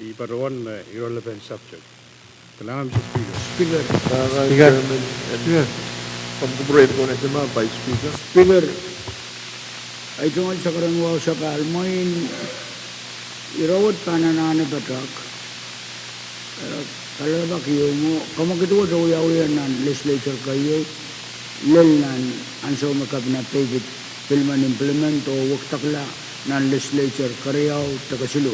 iparoon me irrelevant subject. Kailangan Mr. Speaker. Speaker. Pag-cooperate ko na siya Vice Speaker. Speaker, ay tungkol sa karangwaw sa kalmoin, irawat pananana batak, kalabak iyo mo, kamakituwa sa uyaw-uyan ng legislature kayo, lel nan ansaw makabina pivot filman implement o waktakla ng legislature kariyaw takasilu.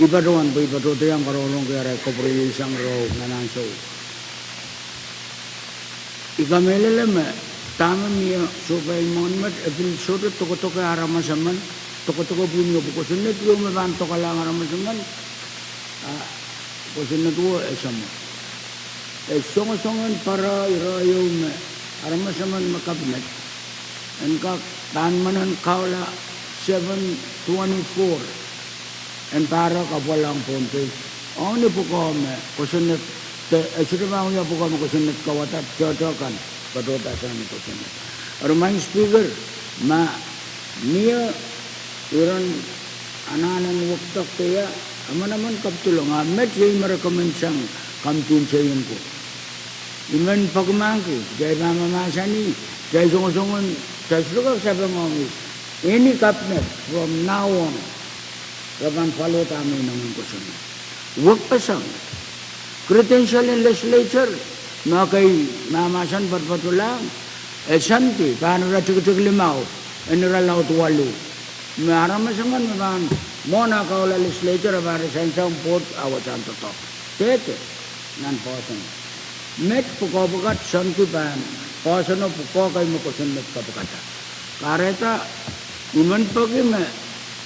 Ibaduan po ibaduto yung karorong kaya kopriyisang raw na nansaw. Ikameleleme, tama miya supay monument, ebil soto toko-toko aramasaman, toko-toko bunyo buko sunnet yung mabanto ka lang aramasaman, buko sunnet wo esamo. Songo-songon para irayo me, aramasaman makabinet, and kak tanmanan kaula 724, and para kapalang Pohnpei. Oni po ko me, kusunnet, sudah mau ya bukan kusunnet kawatat cocokan badota sana kusunnet. Rumah speaker ma mia iran ananan waktu kaya aman-aman kaptulong amet jay merekomend sang kamtin sayin ko. Iman pagmangki jay mamamasani jay songon-songon jay suka sabi mo ini cabinet from now on kapan follow kami naman kusunnet. Wag pasang credential in legislature, makay mamasan patpatulang, santi, paano ratik-tik limaw, eniralaw tuwalu. Maramasaman naman, mona kaula legislature, para sa isang port, awasan to. Tete, nan posan. Met pukabukat, santi pan, posan o pukakay mo kusunod kapukata. Kareta, iman pagime,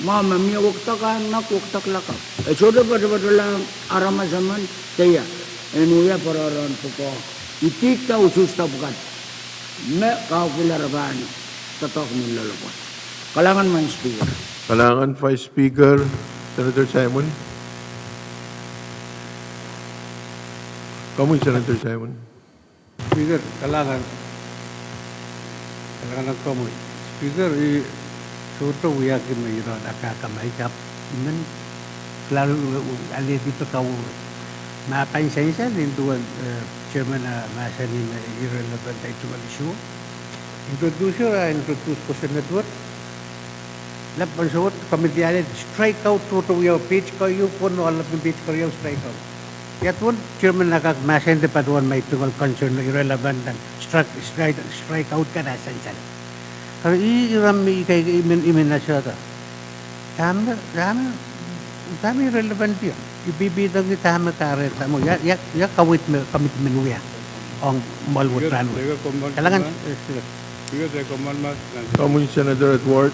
mama miya waktak anak, waktak lakap. Sudah patpatulang, aramasaman, Kaya, enuya pararan puko, itika usus tapukat, me kau kilaraban, tatok nilalapot. Kalangan man speaker. Kalangan Vice Speaker, Senator Simon. Kamu Senator Simon. Speaker, kalangan ng kamoy. Speaker, suto wiyakin mo yun, nakakamaikap. Iman, klaro, ali dito kau, mapansin-sin din doon, Chairman na masanin na irrelevant actual issue. Introduce ko sa network. Lapan sa what, committee alin, strike out to yung page ko, yung puno, alam yung page ko yung strike out. Yat one, Chairman nakakmasin din pa doon may tungkol concern na irrelevant and strike out ka na san-san. Kaya i-rami ikay imin na siya ta. Dami relevant yun. Ibibitang kita makareta mo. Ya kawit mo commitment mo yan. Ang malwot rano. Kailangan. Kamu Senator Edward.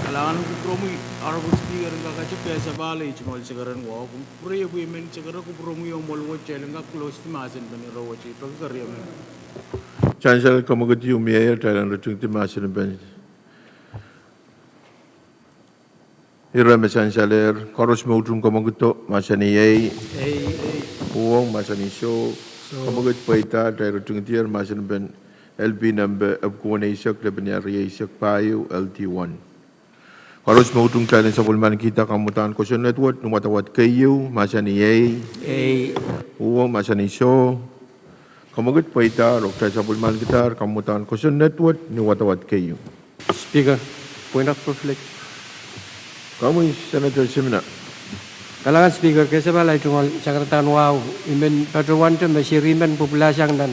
Kailangan ko promo Honorable Speaker ang kakachip kaya sa balay chimal sigaran ko. Kung pray women sigara ko promo yung malwot siya lang close to masin pa ni Rawa siya. Pagkarya mo. Chancellor Kamagut yung mayor talang ratung timasin ng bench. Irama Chancellor, Koros Mautung Kamaguto, Masaniyay, Pwuhng, Masaniso, Kamagut Paita, talang ratung tiar masin ben LP number of Kuwanaisak, Lebanyaria Isak Payo, LT1. Koros Mautung talang sa pulman kita kamutan ko sa network, numatawat kayo, Masaniyay, Pwuhng, Masaniso, Kamagut Paita, Rokta sa pulman kita kamutan ko sa network, numatawat kayo. Speaker, point of privilege. Kamu Senator Simna. Kalangan Speaker, kasi balay tungkol sa karatan wow, imen patuwan to masiriman populasyang dan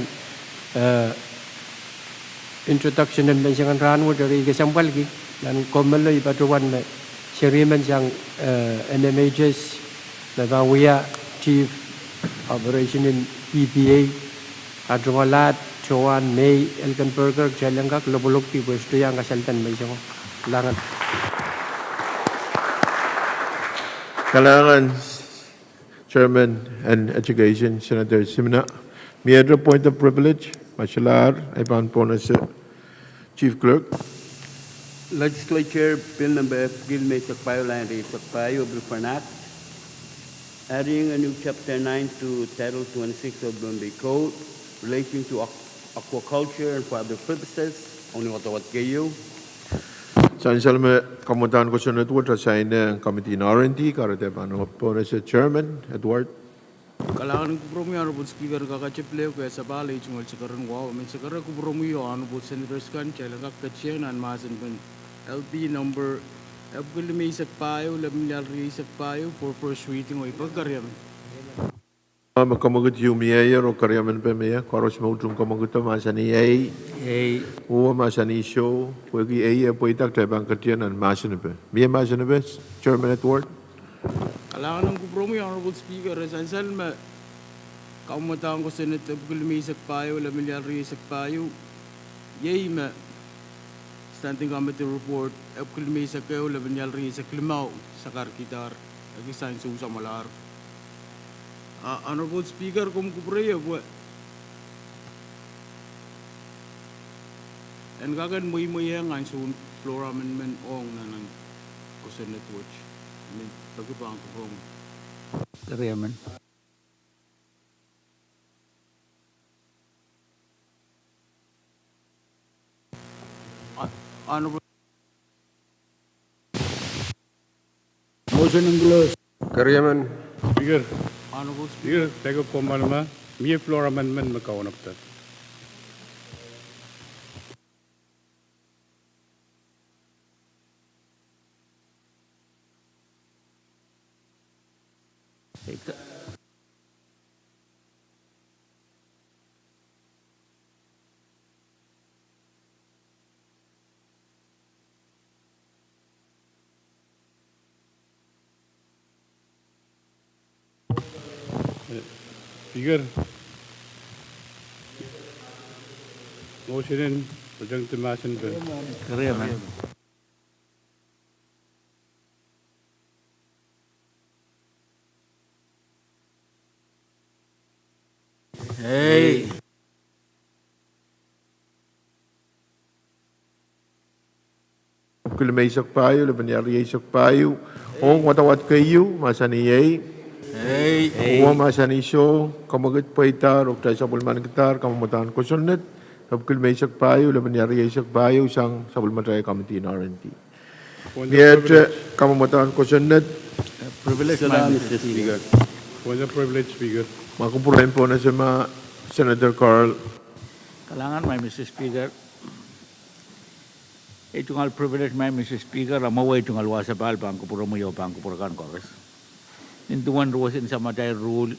introduction dan mensyang ranu dari kesampal ki dan komelo patuwan masiriman yang NMHS na bawia Chief Operation in PPA atungalat Chuan May Elkenberger Jalangka Lobolok ti pwesto yang kasaltan mensyang langan. Kalangan Chairman and Education Senator Simna. May I point of privilege? Masyalar, ay po na sa Chief Clerk. Legislature Bill number Gilmay Sakpayo Line Sakpayo Bill for Act, adding a new Chapter 9 to Title 26 of Pohnpei Code relating to aquaculture and for other purposes. Only what kayo. Saan salme kamutan ko sa network, assign ng Committee in R&D, karate pa po na sa Chairman, Edward. Kalangan kupromi honorable speaker kakachipleo kaya sabali chungol sekarang wow men sekarang kupromi honorable senators kan chalangak kacien an masan ben LP number April May sakpayo lamilal ri sakpayo for first reading o ipagkaryam. Makamugut yumiaya o karyaman pa maya koros mautung kamaguto masani ay uwa masani show wagi ay po itak tayo bang katiyan an masani pa miya masani pa Chairman at Ward. Kalangan ng kupromi honorable speaker sansal ma kaumatang ko senat April May sakpayo lamilal ri sakpayo yay ma standing committee report April May sakpayo lamilal ri saklimaw sakar kitar lagi sain susah malar. Honorable Speaker, kung kupraya buat, and kagan mo yang ang floor amendment ong na ng Senate Watch. I mean, pagkabang ko kung. Kariyaman. Honorable. Motion in close. Karyaman. Speaker, Honorable Speaker. Speaker, teka ko malama, may floor amendment makaunap ta. Speaker, motionin pajang timasin ba? Kariyaman. Hey. Kung may sakpayo, laban yari ay sakpayo, ong watawat kayo, masani ay. Uwa masani show, kamagat pa itar, o tayo sa bulman kitar, kamamatahan ko sunod, kapag may sakpayo, laban yari ay sakpayo, sang sa bulman tayo committee in R&T. Yet, kamamatahan ko sunod, Privilege, Mr. Speaker. Was a privilege, Speaker. makupurahin po na sa mga Senator Carl. Kalangan may Mr. Speaker. Ito ngal privilege may Mr. Speaker, amaway ito ngal wasapal, pangkupura mo yung pangkupurakan ko. Nintuan ruwasin sa matay rule,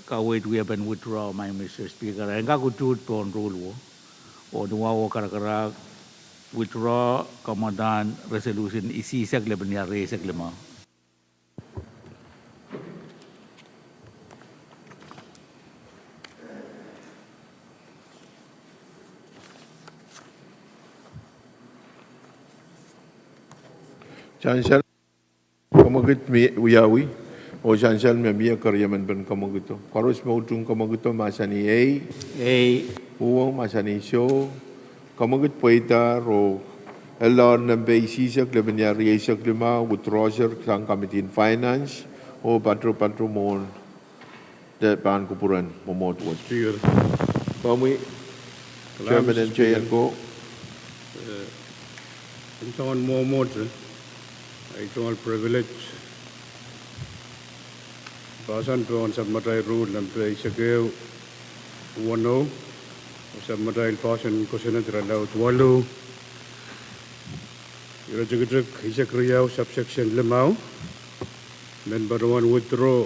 kawait we have been withdraw my Mr. Speaker. Ang kakutut po ang rule o nuwawo karakarak, withdraw kamadan resolution isisag laban niya resag lima. Chancellor, kamagit wiyawi, o Chancellor may karyaman ban kamagito. Karos mautung kamagito masani ay, uwang masani show, kamagit po itar, o LR ng baisisak, laban niya riyasak lima, with Roger, sang Committee in Finance, o patro mon, paan kupuran, momotwat. Speaker. Pamwi, Chairman and Chair ko. Ito ang momot, ito ang privilege. Basan po ang sabmatay rule ng isagaw, wano, sabmatay pasan ko senatra laut walu, irajagajag isakriyaw subsection limaw, men baruan withdraw,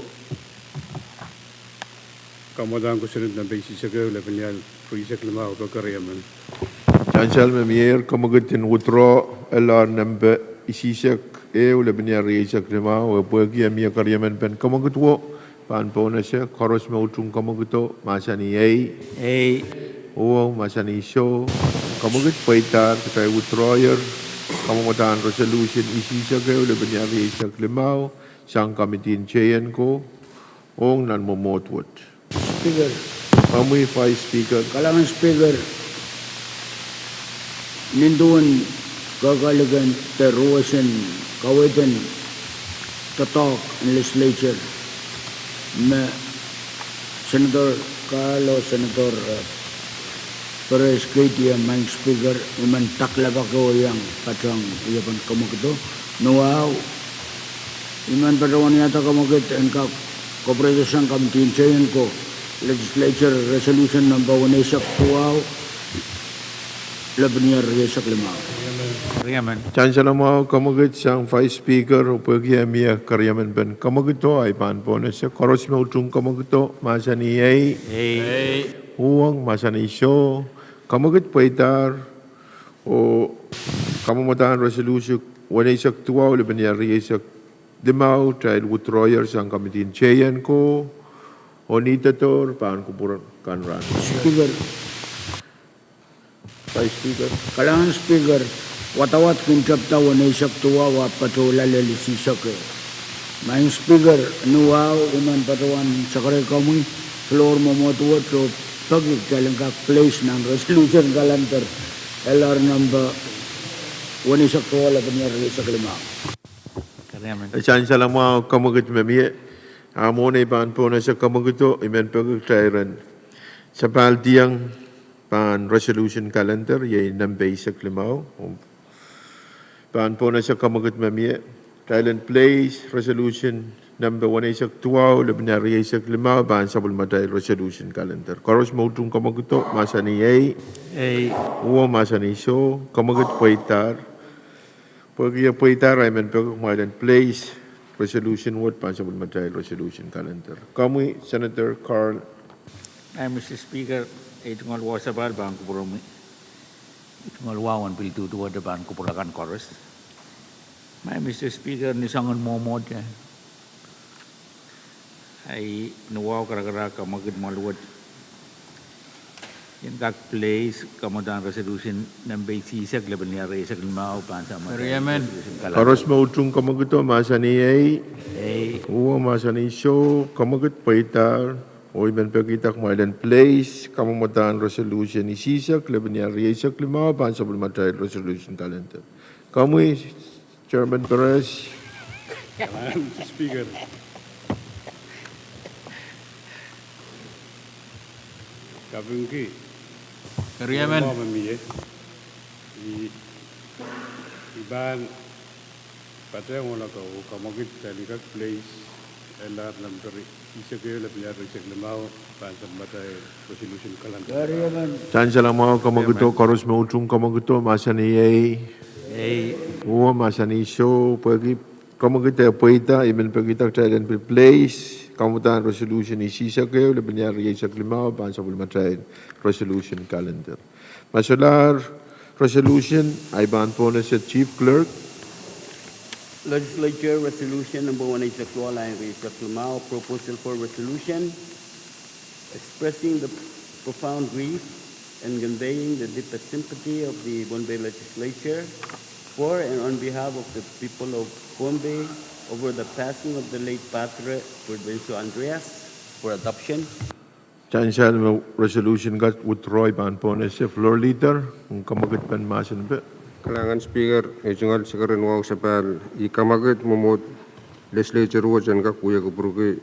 kamadang ko senat ng isagaw, laban yan, isak limaw, pagkariyaman. Chancellor Mayor, kamagitin withdraw LR number isisak laban niya riyasak lima, o pagi amia karyaman pen kamagitwo, paan po na siya, karos mautung kamagito, masani ay, uwang masani show, kamagit paitar, kaya withdrawer, kamamatahan resolution isisak laban niya riyasak lima, sang committee in chayan ko, ong nanmomotwot. Speaker. Amoy Vice Speaker. Kalangan Speaker. Ninduan gagaligan teruasan kawitan tatok in Legislature na Senator Carlo, Senator Pahrek kaya mang Speaker iman taklaba ko yang kacang iyapan kamu kito nuaw Iman Padawan yata kamagit enka Cooperation Committee chain ko Legislature Resolution number 182 Labnier Yesak Limau. Chancellor mau kamagit sang Vice Speaker upagi amia karyaman ben kamagito ay panpone sa koros mo tung kamagito masani ay Pwuhng masani show kamagit paitar o kamamatan resolution wala isak tuwa ulit banyari isak Dimau trial withdrawal sang committee chayan ko onitator paan kupuran kanran. Speaker. Vice Speaker. Kalangan Speaker, watawat kinchapta wanaisak tuwa wa patola lelisisak. Main Speaker, nuwaw iman patawan sakare kamu floor momotuwa to pagig kalangkak place ng resolution kalantar LR number wanaisak tuwa labanyar isak lima. Chancellor mau kamagit memie amone pan pona sa kamagito imen pagig trairan sa paltiang pan resolution calendar ye number isak limau pan pona sa kamagit memie Thailand place resolution number 1 isak 2 lebnar isak limau pan sabul matai resolution calendar koros mautung kamagito masani ay uwa masani so kamagit paitar pagi paitar ay men pagig Thailand place resolution what pan sabul matai resolution calendar kami Senator Carl. Mr. Speaker, itungol wasabal bang kupuromi. Itungol wawan bil tu dua depan kupurakan koros. Mr. Speaker nisangan momod ya. Ay nuwaw kara-kara kamagid maluwad. Yan kak place kamudan resolution number isak laban niya isak limau pan sama. Koros mo utung kamagito masani ay uwa masani show kamagit paitar o iban pagkitak Thailand place kamamatan resolution isisak laban niya isak limau pan sabul matai resolution calendar. Kami Chairman Perez. Mr. Speaker. Pwuhng ki. Karyaman. Iban patay mo na ko kamagit kalikak place LR number isagay labnyar isag limau pansab matay resolution calendar. Chancellor mau kamagito koros mo utung kamagito masani ay uwa masani show pagi kamagito paita iban pagkitak Thailand place kamutan resolution isisak kayo labanyar isak limau pansab matay resolution calendar. Masalar resolution ay ban po na sa Chief Clerk. Legislature Resolution number 182 line Limau proposal for resolution expressing the profound grief and conveying the deepest sympathy of the Pohnpei Legislature for and on behalf of the people of Pohnpei over the passing of the late Pahrek Andreas for adoption. Chancellor resolution got withdraw ban po na sa floor leader kung kamagit pan masan pa. Kalangan Speaker, isungal sekaran wang sapal ikamagit momot Legislature wajan ka kuya kupruki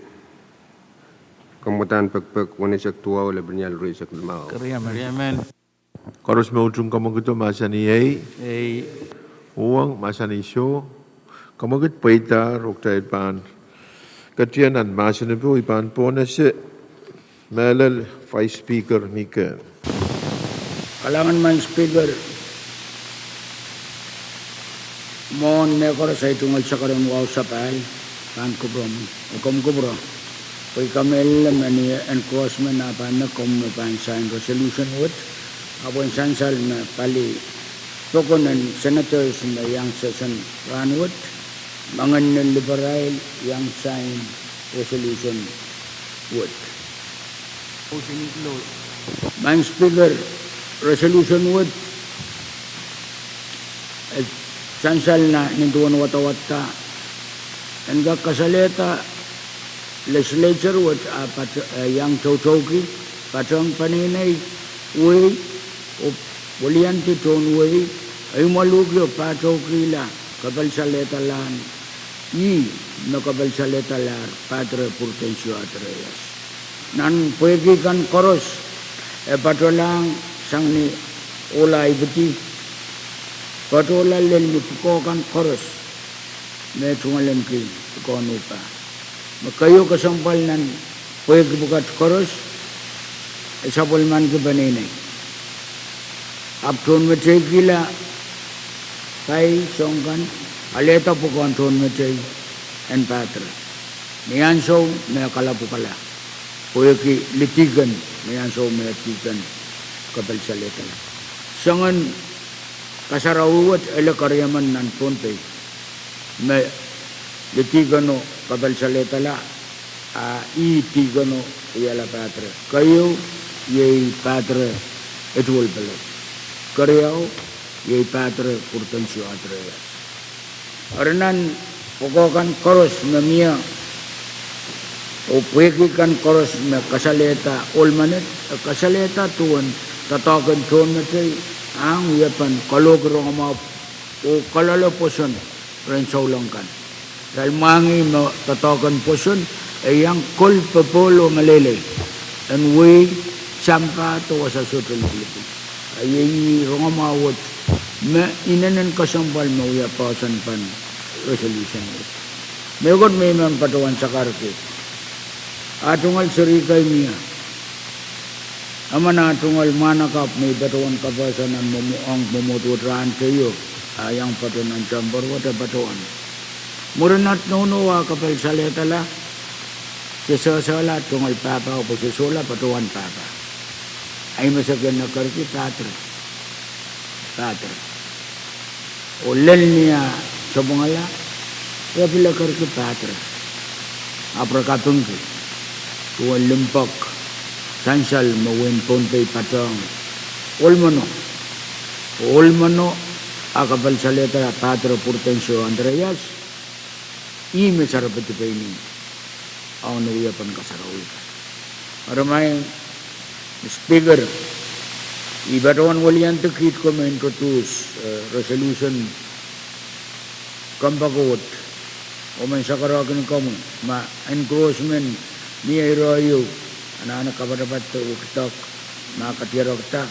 kamutan pagpag wanisak tuwa wala banyal risak limau. Karyaman. Koros mo utung kamagito masani ay uwang masani show kamagit paitar uktay pan katianan masan po ipan po na sa Malal Vice Speaker Mika. Kalangan man Speaker, mohon mekor sa itungal sa karon wow sapal, kan kubrom, kubro. Kay kamel mani enforcement na pan na pan sign resolution with, abon sansal na pali, tokonan senators na yang session run with, mangan ng liberal yang sign resolution with. Mang Speaker, resolution would sansal na nintuan watawata and kasaleta legislature would yang chochoki patang paninay way o walianti ton way ay malugyo pachoki la kapal saleta lan na kapal saleta lar Padre Purtensio Atreas nan pwede kan koros patolang sang ni ulay beti patola leli puko kan koros me tungalan ki kono pa makayo kasampal nan poe bukat koros isapol man ke banene apton me gila pai songkan aleta pukon ton me en patra nian so me kala pukala poe ki litigan nian so me litigan kapal saleta sangan kasarawat ele karyaman nan Pohnpei me litigano kapal saleta la I tigano yala patra kayo ye patra etwol bele karyao ye patra kurtansyo atre aranan pokokan koros namia o puekikan koros me kasaleta olmanet kasaleta tuan tatakan tuan matay ang yapan kalogro ma o kalalo poson ren saulangkan dahil mangi tatakan poson yang kol papolo malele and we sampa to sa sutol Pilipin ay rongomawot me inanan kasampal mo ya pasan pan resolution megon may man patawan sa karke atungal sarikay niya amana atungal manakap may patawan kapasan ang mumuang mumututraan kayo ayang patunan chamber wata patawan muranat nono kapal saletala sesala tungal papa o sesola patuan papa ay masagyan na karki patra o lel niya sa bungala kaya pila karki patra aprakatun ki tuwan limpak sansal mawin Pohnpei patang olmano akapal saleta patra purtensyo Andreas ime sarapati pa ini ang nawiyapan kasarawi. Aramay, Speaker, ibatawan walian tekit ko ma-introduce resolution kampakot o man sakarakin kamo ma-engrossment niya irayo anak kapadapat uktak makatiyarokta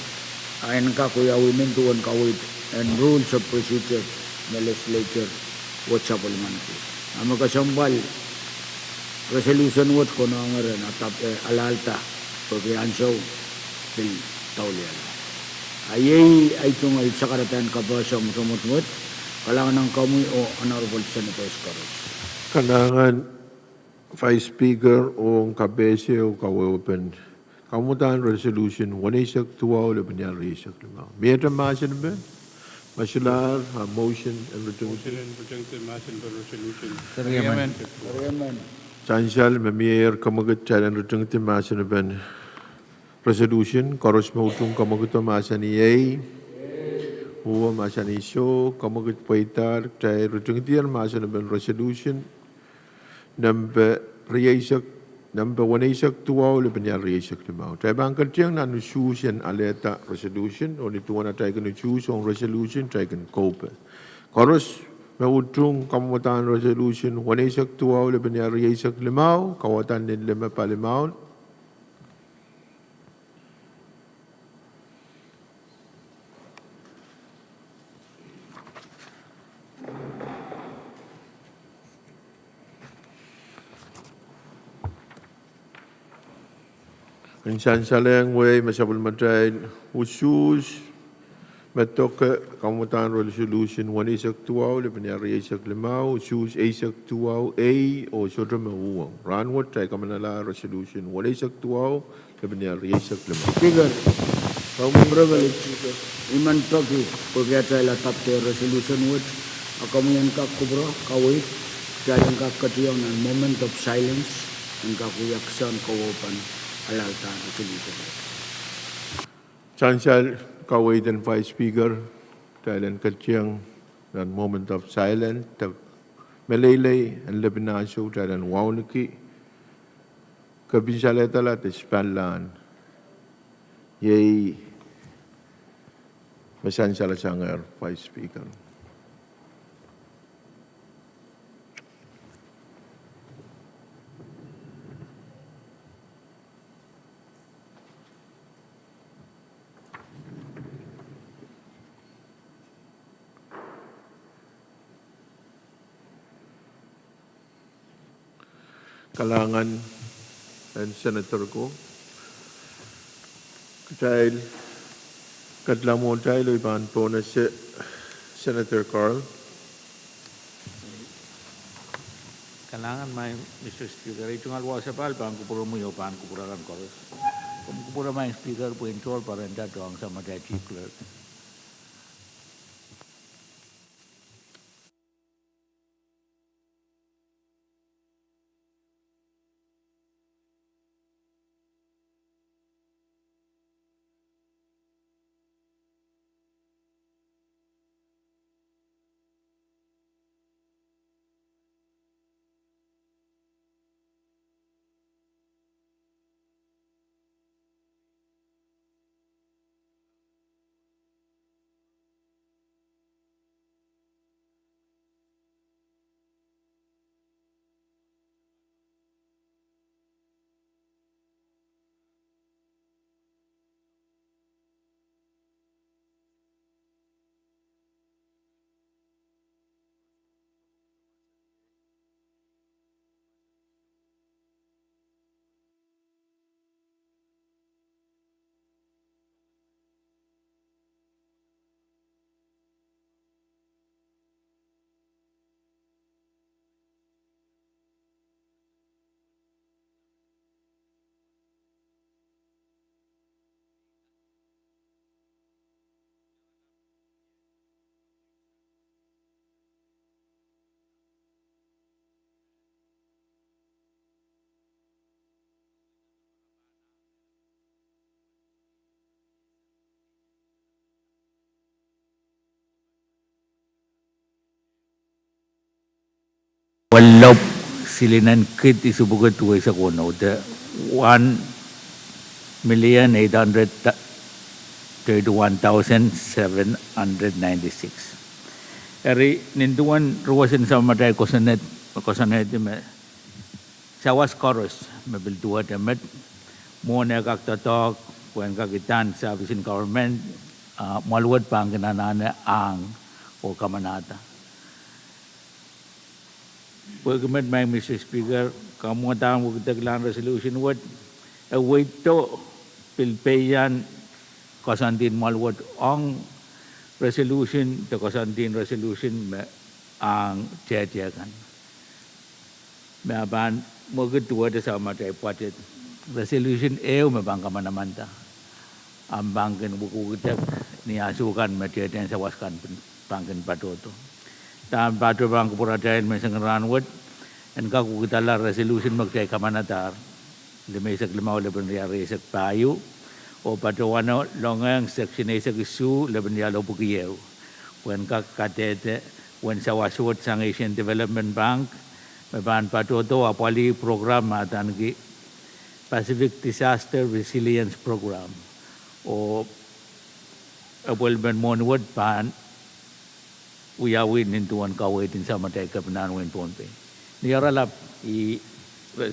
ayan ka kuya women tuwan kawit and rules of procedure na legislature what's up uliman ko. Ang magkasambal resolution what ko na nga rin at alalta pagkiansaw bil taulian ay tungal sakaratan kabasa mutumutmut kalangan ng kamuy o honorable senators karos Kanangan Vice Speaker o kabese o kawawapan kamutan resolution wanisak tuwa o labanyan risak lima miyata masin ba masilar motion and resolution Terima Chansal memir kamagat jalan rujung timasan ben resolution koros mautung kamagat masan yai huwa masan iso kamagat paitar cai rujung tiar masan ben resolution number riaisak number wanaisak tuau le benyar riaisak limau cai bangkat tiang nanu susan aleta resolution oni tuana cai kenu choose on resolution cai kenu kope koros mautung kamutan resolution wanaisak tuau le benyar riaisak limau kawatan din lima palimau Insan saleng way masabul matay usus matoka kamutan resolution wanisak tuau le benyar riaisak limau usus aisak tuau A o sodra Pwuhng ranwat tay kamanala resolution wanisak tuau le benyar riaisak limau Speaker, kau privilege iman toki pagkata ila tapte resolution what akamuyan ka kubro kawit jalan ka katiyang ng moment of silence ang kakuyaksan kawapan alalta resolution. Chansal kaway dan Vice Speaker Thailand katyang dan moment of silence tak Malaylay and Lebanasyo Thailand wawniki kabinsaletala tispanlan yay masansala sangar Vice Speaker. kalangan and senator ko. Dahil kadlamon tayo iban po na si Senator Carl. Kalangan may Mr. Speaker, ito nga luwa sa pal, pang kupuro mo yung pang kupurakan koros. Kung kupura may Speaker po intol para hindi ito ang sama tayo Chief Clerk. Walau silinan kit isubugat tuwa sa kuno, the 1,831,796. Eri ninduan ruwasan sa matay kosanet me sawas koros mabiltua temet mo na kaktatok kung kagitan sa vision government maluwad pang kinanana ang o kamanata. Pagkamat may Mr. Speaker, kamu tahu kita gelar resolution what await to pilpayan kasantin maluwad ang resolution to kasantin resolution ang tiyakan. Maban mo ketua de sama tay patet resolution mabang kamanamanta. Ang bangken buku kita ni asukan matiyan sa waskan bangken patoto. Tam patu bang kupuratain mesengeran wad en kaku kita la resolution magcay kamanatar limaisak limaw laban riari sak payu o patuano longang section isak isu laban yalo bukiyew when katete when sa waswat sang Asian Development Bank maban patuto apali program matan ki Pacific Disaster Resilience Program o apolben monwad pan uyawin nintuan kawitin sa matay kapanan wen Pohnpei. Niyaralap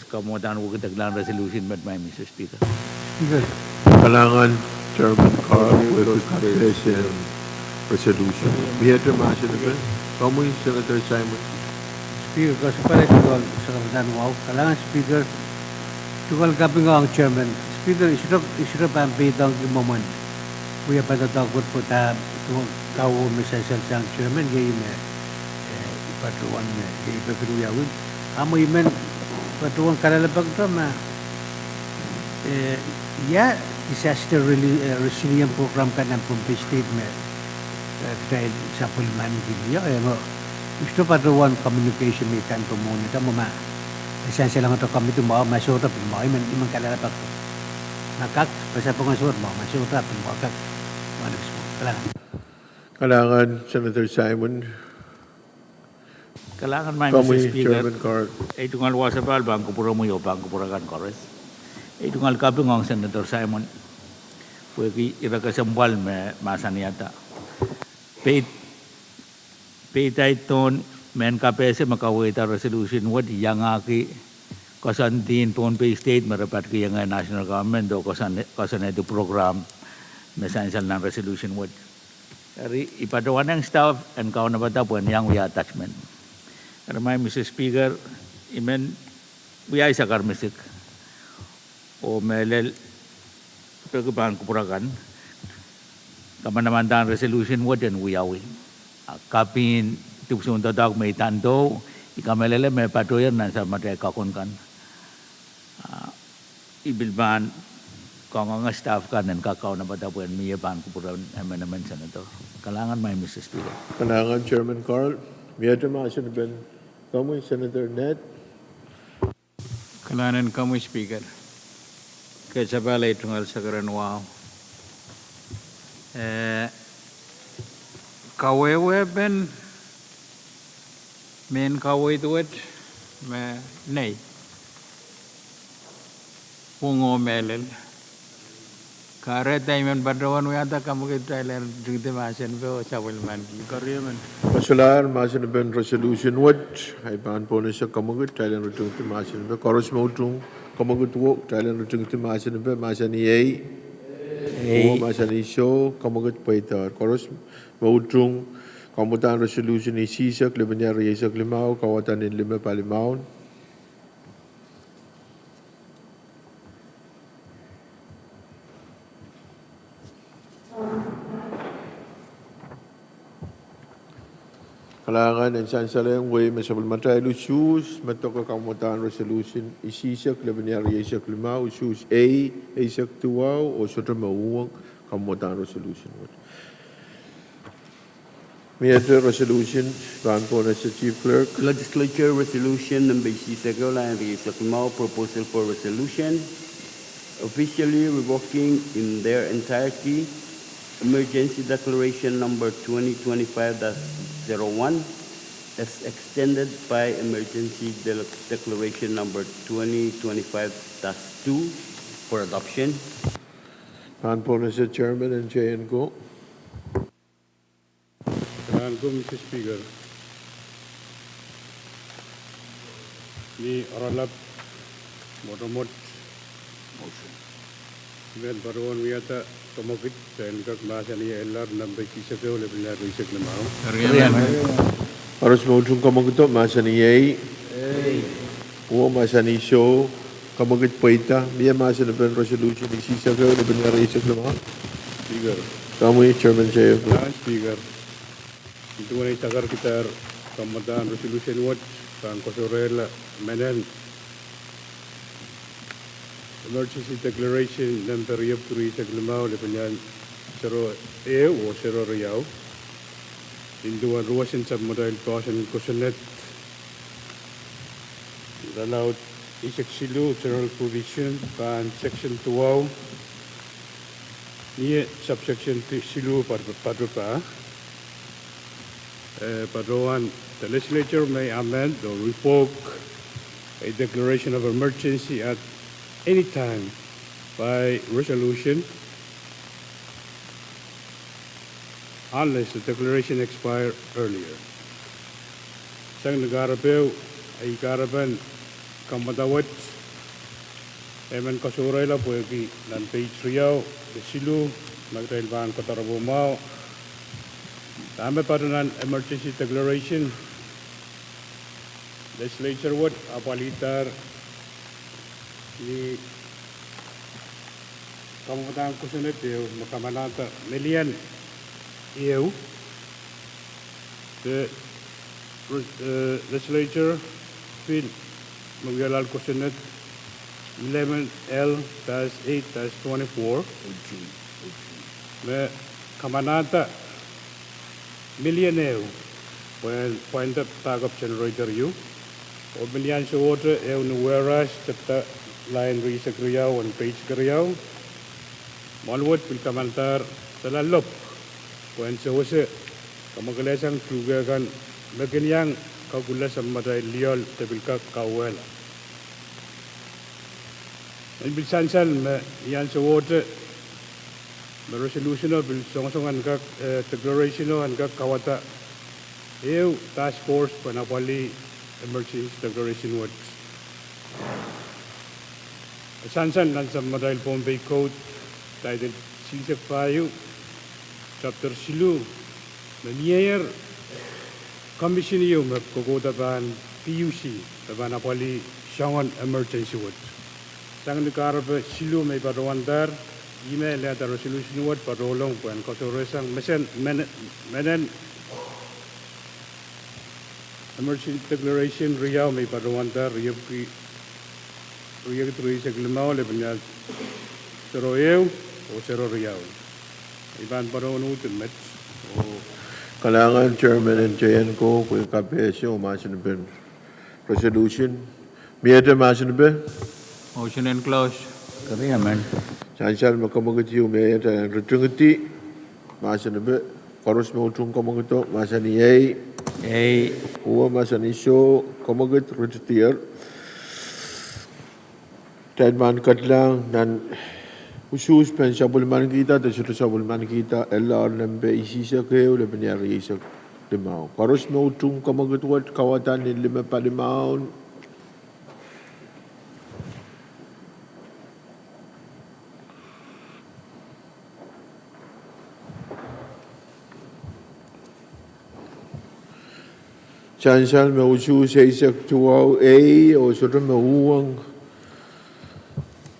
kamutan ko kitaglang resolution but may Mr. Speaker. Kalangan Chairman Carl with confirmation resolution. Bihetra Mahasenatran, kamu Senator Simon. Speaker, kasi pala ito sa kapitan wow. Kalangan Speaker, tukal kaping ang Chairman. Speaker, isura pa ang pitang moment. Kuya patatakot po ta kau mesasal sang Chairman gay me patuan me gay pagkuyawin. Amo imen patuan kalalabag to ma ya disaster resilient program kan ng Pohnpei State me dahil sa pulman gini ya mo gusto patuan communication me kan komunita mo ma esensial lang to kami to mo masura mo imen imang kalalabag to nakak basta pangasur mo masura mo kak manis mo Kalangan Senator Simon. Kalangan may Mr. Speaker. Chairman Carl. Ito nga luwa sa pal bang kupura mo yo bang kupurakan kores. Ito nga kaping ang Senator Simon. Pwede irakasambal me masaniyata. Paytaiton men KPS makawita resolution what yang aki kasantin Pohnpei State marapat ki yang national government do kasan itu program mesensal ng resolution what ipadawan ng staff and kawan na bata po yang attachment. Karena Mr. Speaker, imen Biyay sakar misik o melel pagban kupurakan kamanamandan resolution waden wiyawi kapin tupsun tadag may tando ikamelele may patoyan na sa matay kakon kan ibilban kung ang staff kan dan kakao na patapuan miya ban kupuran amendment senator kalangan may Mr. Speaker. Kalangan Chairman Carl. Miyata maasin ben kamu Senator Ned. Kalanan kamu Speaker. Kecabalay tunggal sagaran wow. Kawewe ben men kawai tuwet me nei. Pwuhng melel. Kare taiman badrawan wiyata kamu ke trailer jugde masen be chawil man ki kariyaman. Masalar maasin ben resolution what ay ban po na siya kamugot Thailand rutung ti maasin be koros mautung kamugot wo Thailand rutung ti maasin be maasin ay o maasin iso kamugot paitar koros mautung kamutan resolution isisak lebanya riyasak limau kawatan in lima palimaun. Kalangan ang sansalayang way masabal matay lusus matoko kamutan resolution isisak lebanyari isak limau sus A isak tuwaw o soto mauwang kamutan resolution. May other resolution ban po na sa Chief Clerk. Legislature Resolution number V6AH Daily Live Broadcasts proposal for resolution officially revoking in their entirety Emergency Declaration number 2025-01 as extended by Emergency Declaration number 2025-2 for adoption. Ban po na sa Chairman and Chayan ko. Kailangan ko, Mr. Speaker, ni Aralap Motomot motion. Ben Baruan Wiyata Tomokit dahil kakmasa niya LR number kisa ko level na research na mao. Harus maujung kamugot masa ni Yay. O masa ni Show kamugot paita. Biya masa na ben resolution ni sisa ko level na research na mao. Speaker. Kamu Chairman Chayo. Speaker. Itu ay tagar kita kamutan resolution what pang kosorela menen emergency declaration ng period turi sa Glamao lepanyan sero o sero riyaw induan ruwasin sa model caution kusunet allowed isek silu general provision pan section 12 niya subsection silu padrupa padruan the legislature may amend or revoke a declaration of emergency at any time by resolution unless the declaration expire earlier. Sang nagarapew ay karapan kamatawat eman kasuray la pwede nan page riyaw silu magtailbahan katarabumao tama pa rin emergency declaration legislature what apalitar ni kamutan ko sunod yung makamanata million EU the legislature feel magyalal ko sunod 11L-8-24 may kamanata million EU when point up tag of generator you o million sa water EU nuweras tata line research riyaw on page riyaw malwat pil kamantar talalop kung sa wasa kamagalasang tugagan maganyang kagulas ang matay liyol tabil ka kawala ang bilsansan yan sa water may resolution o bilsongasongan ka declaration o ang kawata EU task force panapali emergency declaration words Sansan lang sa Madayal Pohnpei Code, titled C6AH, Chapter Silu, na niyayar Commission yung magkukudaban PUC bana pali shangon emergency wood sang ni karbe silu me barwandar email letter resolution wood parolong pen kotoresang menen emergency declaration riau me barwandar riau trui seglemau le benya seroeu o sero riau iban paronu temet o Kalangan Chairman and JN ko kung KAPWARESOU masin ben resolution. Miyata masin ben. Motion and close. Kariya man. Sansal makamagatiyo miyata retungati masin ben. Koros mo utung kamagato masan iyay. Uwa masan iso kamagat retutier. Tadman katlang dan khusus pen sabulman kita dan sudah sabulman kita LR nembe isi sekeu le penyari isak limau. Harus mau tung kamagutuat kawatan ni 55. Chansal mau khusus isak tuau o sudah mau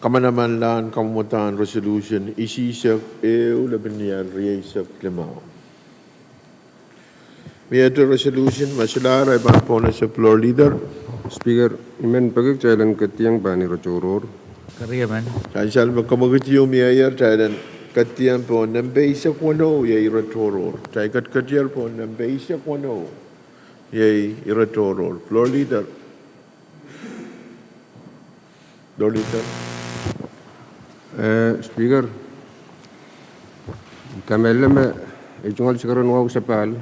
Kamanaman lan kamutan resolution isisak lebenian riasak lemau. Miyata resolution masalah ban pona sa floor leader. Speaker, imen pagik jalan ketiang bani rocurur. Kariya man. Sansal makamagatiyo miyayar jalan ketiang po nambe isak wano yay rocurur. Kat ketiar po nambe isak wano yay rocurur. Floor leader. Floor leader. Speaker, kamelame ejungal sekarang wau sepal.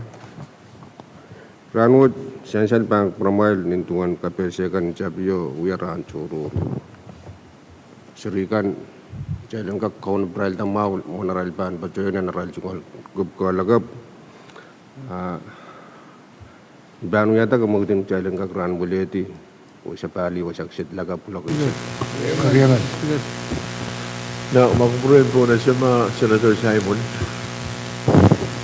Ranut sansal bang promoil nintungan KAPWARESOU kan jabio wiaran curu. Serikan jalan kak kaun beral tamau monaral ban bajoyan naral jungal gup kalagap. Banu yata kemudian jalan kak ran boleti. Usapali wasaksit lagap pulau kisah. Kariya man. Na makupurin po na sama Senator Simon.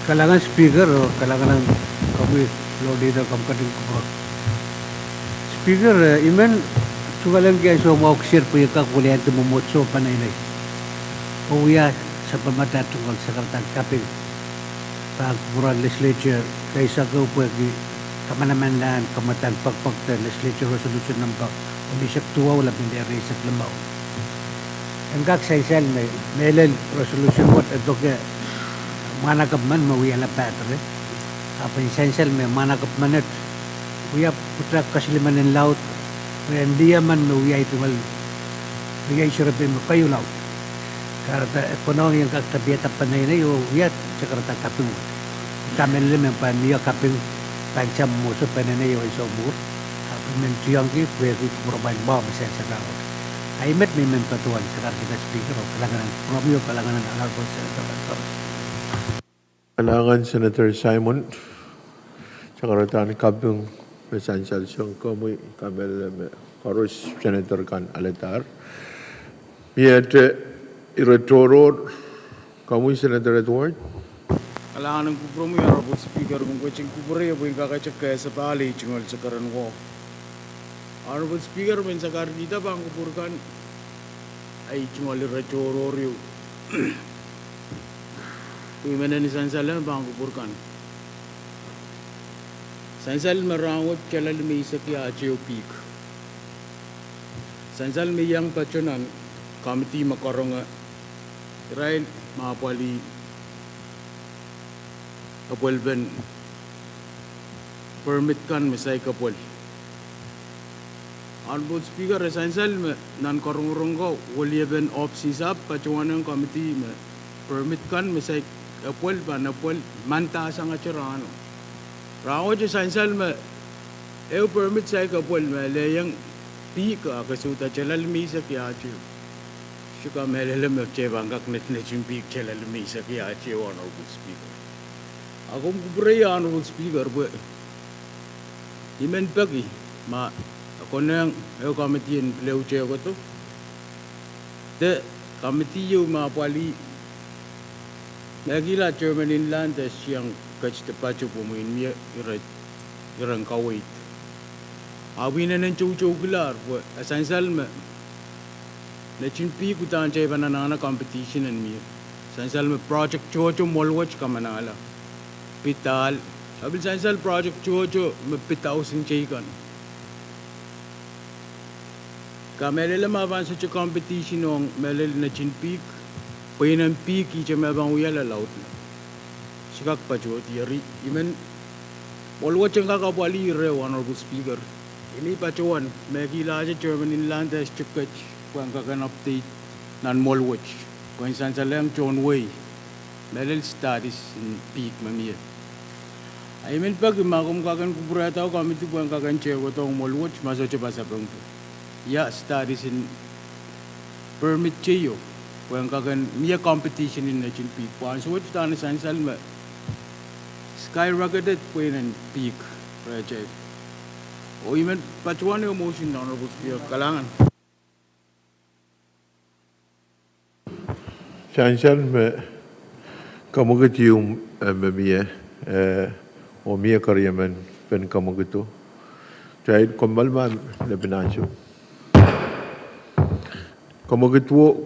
Kalangan speaker o kalangan ng kami floor leader kamkating ko. Speaker, imen sugalan kaya so mau ksir po yung kakulihan ito mamotso panaylay. Uwiya sa pamata tungkol sa kartang kaping pagkukuran legislature kaysa ko po yung kamanamanlaan kamatan pagpagta legislature resolution ng pag umisip tuwa wala pindari sa klamaw. Ang kaksaysal may resolution what ito ke manakap man mawiya na patre. Apa essential may manakap man at wiya putra kasiliman ng laut. Wiya ndiya man mawiya ito mal wiya isurapin mo kayo laut. Karata ekonomi yang kaktabiat apa na yun wiya sa karata kaping. Kami nila may paniya kaping pancam mo sa pananay yung isobur. Apa men tiyang ki pwede kumurabayin ba masensa laut. I met me patuan sekarang kita speaker o kalangan promio kalangan honorable senator. Kalangan Senator Simon sa karatan Pwuhng mesansal siyang kamoy kamel koros Senator kan aletar. Miyate iretoror kamoy Senator Edward. Kalangan ng kupromo honorable speaker kung kuching kupure po yung kakachak kaya sa pali chungol sa karan ko. Honorable Speaker, men sakar kita bang kupurkan ay cuma racororio. Kuimana ni sansalan bang kupurkan. Sansal merawat calal me isakya acheo peak. Sansal me yang pacunan kamiti makaronga Israel mapali kapal ben permit kan mesai kapal. Honorable Speaker, essential nan korong-ronggo wali ben options up pacuanan committee permit kan mesai apol ban apol manta sang acarano. Rawo je essential permit sai kapol le yang pika kasuta chalal mi sa kya chu. Shuka melele me che bangak net chimpi chalal mi sa kya chu Honorable Speaker. Ako kubre Honorable Speaker bu imen pagi ma koneng committee in pleu che ko to de committee yu ma pali nagila chairman in land as yang kach te pachu po mo in mi irang kawait Awin and Chuchular were essential Lechin Peak with Anje Banana competition and me. Essential project Chocho Molwatch Kamanala. Pital. I will essential project Chocho Pitaus in Chicken. Kamelele Mavan such a competition on Melel Nechin Peak. Pain and Peak each and Mavan Willa Loud. Shikak Pacho, Yeri, even Molwatch and Kakapali, honorable speaker. Ini pacuan, megi large German inland as Chukach, Pwuhng update, non Molwatch, Coinsansalem John Way, Melel studies in Peak Mamia. I mean, Pag Magum Kagan Kubrata committee Pwuhng chair with on Molwatch, Masochabasabung. Ya studies in permit Cheo, Pwuhng mere competition in Nation Peak. Once which done is Ansalme skyrocketed Pwuhng and Peak project. O even pacuan yung motion honorable speaker kalangan. Chansan me kamagatium me mie o mie karyaman pen kamagito. Try komal man lebinacho. Kamagito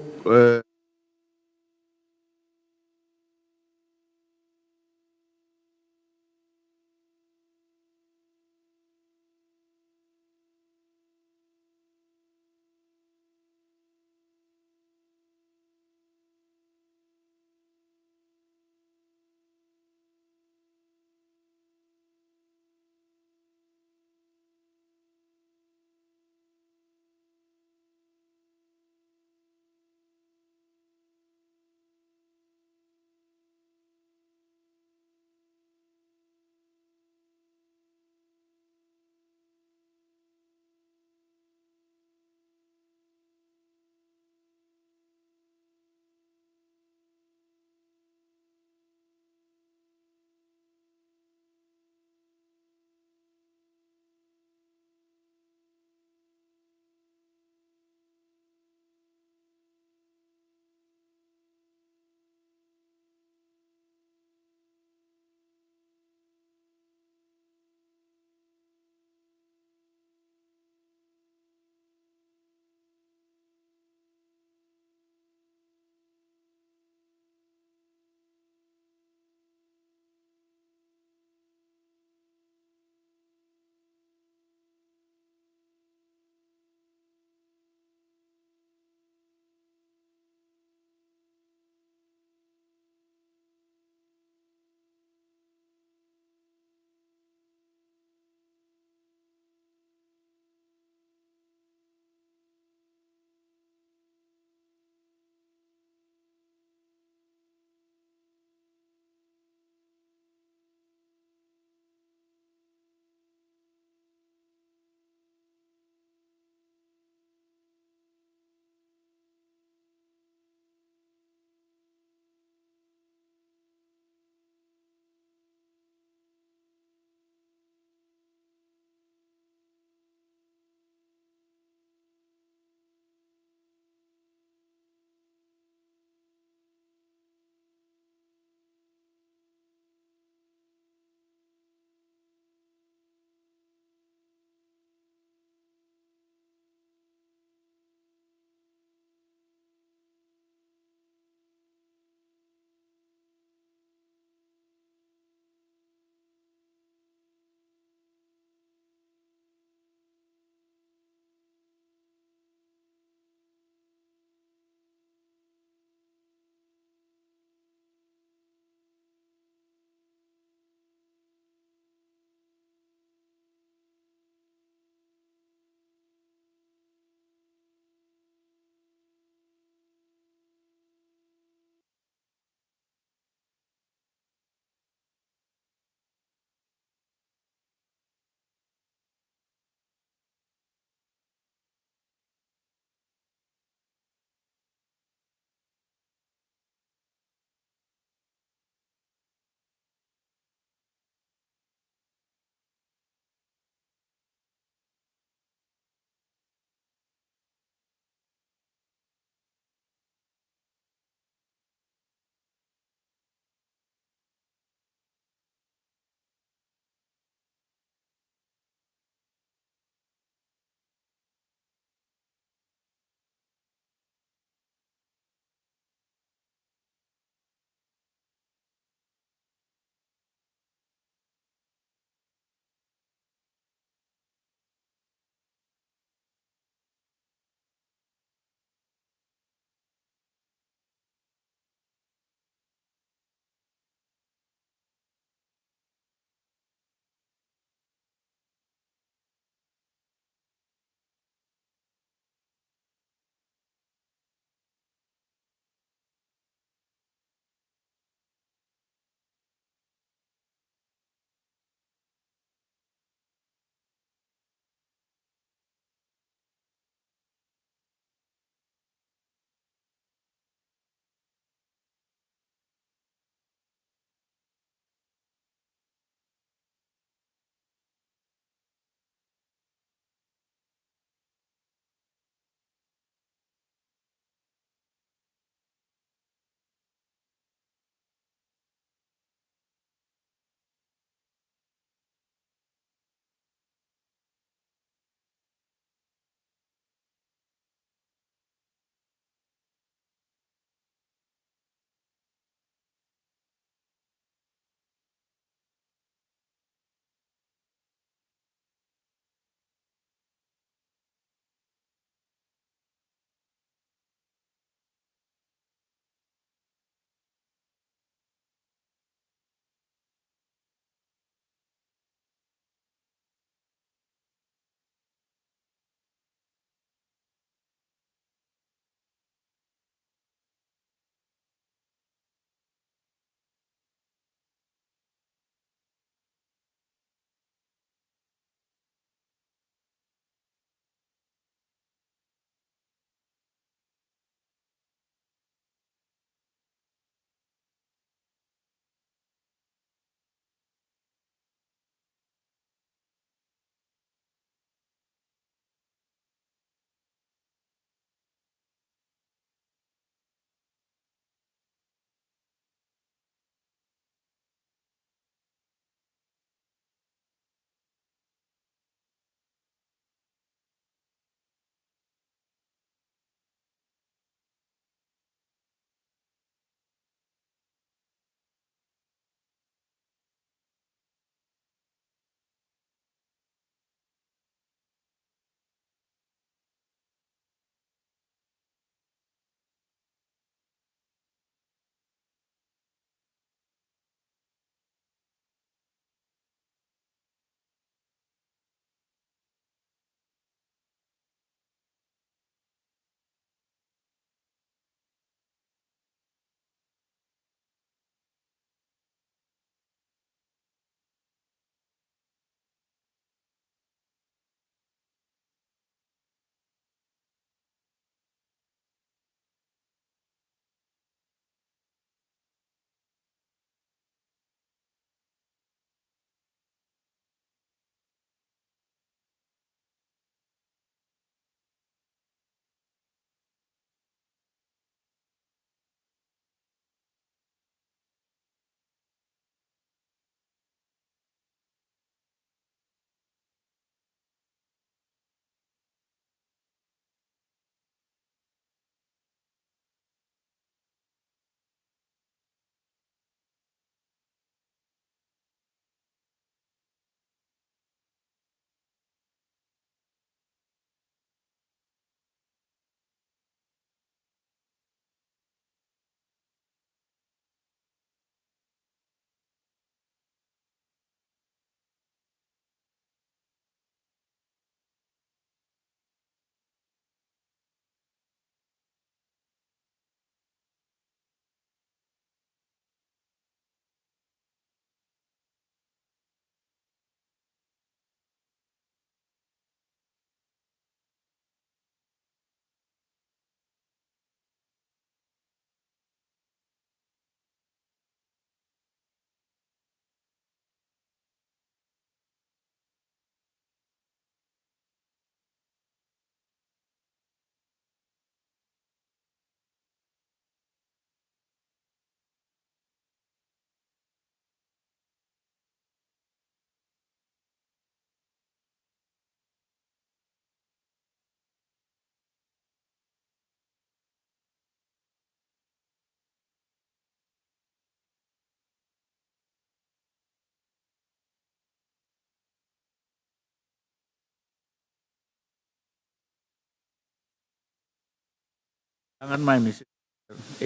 Angan may Mr.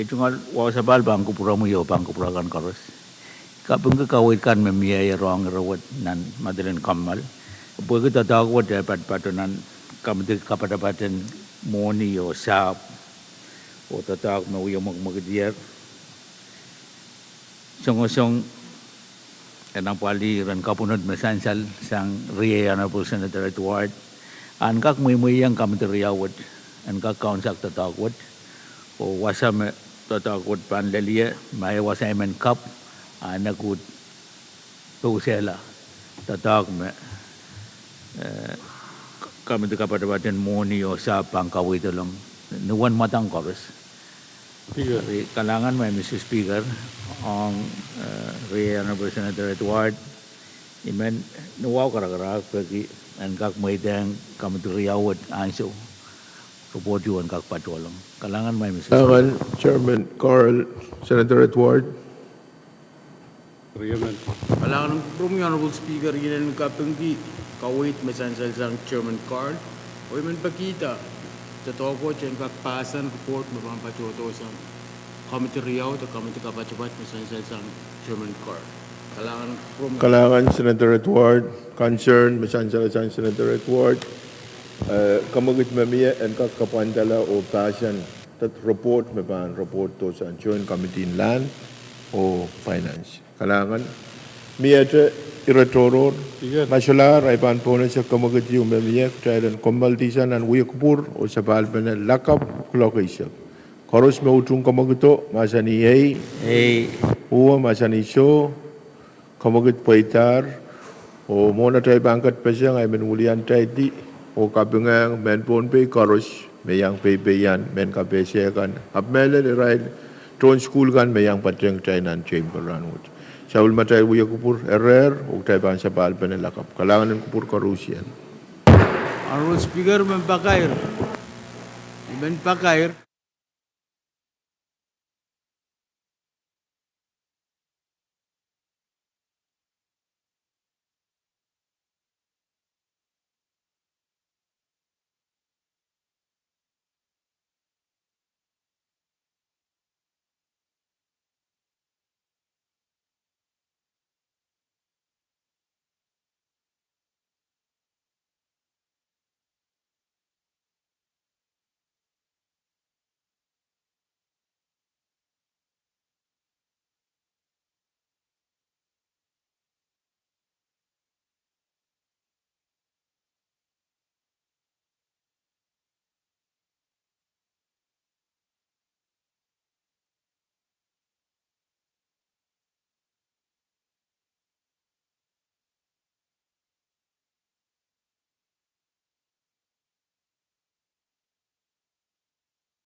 Jungal wasabal bangku pura mo yo bangku pura kan koros. Kapung ka kawit kan memiyay rong rawat nan madalan kamal. Kapung ka tatawag dapat patunan kamdi kapadapaten moni yo sap o tatawag mo yo magmagdier. Song enang pali ran kapunod mesansal sang riya na po Senator Edward. An kak muy yang kamdi riyawat an kak kaunsak tatawag o wasam tatawag pan lelia may wasaimen cup anakut tu sela tatawag me kami tu kepada badan moni o sa pangkawit lang nuwan matang koros. Kalangan may Mr. Speaker ang Honorable Senator Edward imen nuwaw karak bagi ang kak may dang kami tu riyawat anso support you ang kak patulong. Kalangan may Mr. Speaker. Chairman Carl, Senator Edward. Kalangan ng Promi Honorable Speaker, yun ang kapanggi, kawit masansal sang Chairman Carl. O man pakita, tatoko dyan kakpasan report mapampachoto sang Committee Riyaw at Committee Kapachapat masansal sang Chairman Carl. Kalangan ng Promi. Kalangan Senator Edward, concern, masansala sang Senator Edward. Kamagit mamiya and kakapandala o pasan tat report mapan report to sa Joint Committee in Land o Finance. Kalangan miyate iratoror nasyala raipan po na sa kamagit yung mamiyak tayo kombaltisan ang uyakupur o sa balban na lakap kulokisyak. Koros me utung kamagito masani uwa masani so kamagit paitar o mona tayo bangkat pa siya ngay menulian tayo di o kabingang men Pohnpei koros mayang pepeyan men kapesya kan apmele right tron school kan mayang patreng tayo nan chamber ranut. Saul matay buya kupur o tayo bang sa balban na lakap. Kalangan ng kupur karusian. Honorable Speaker, men pakair.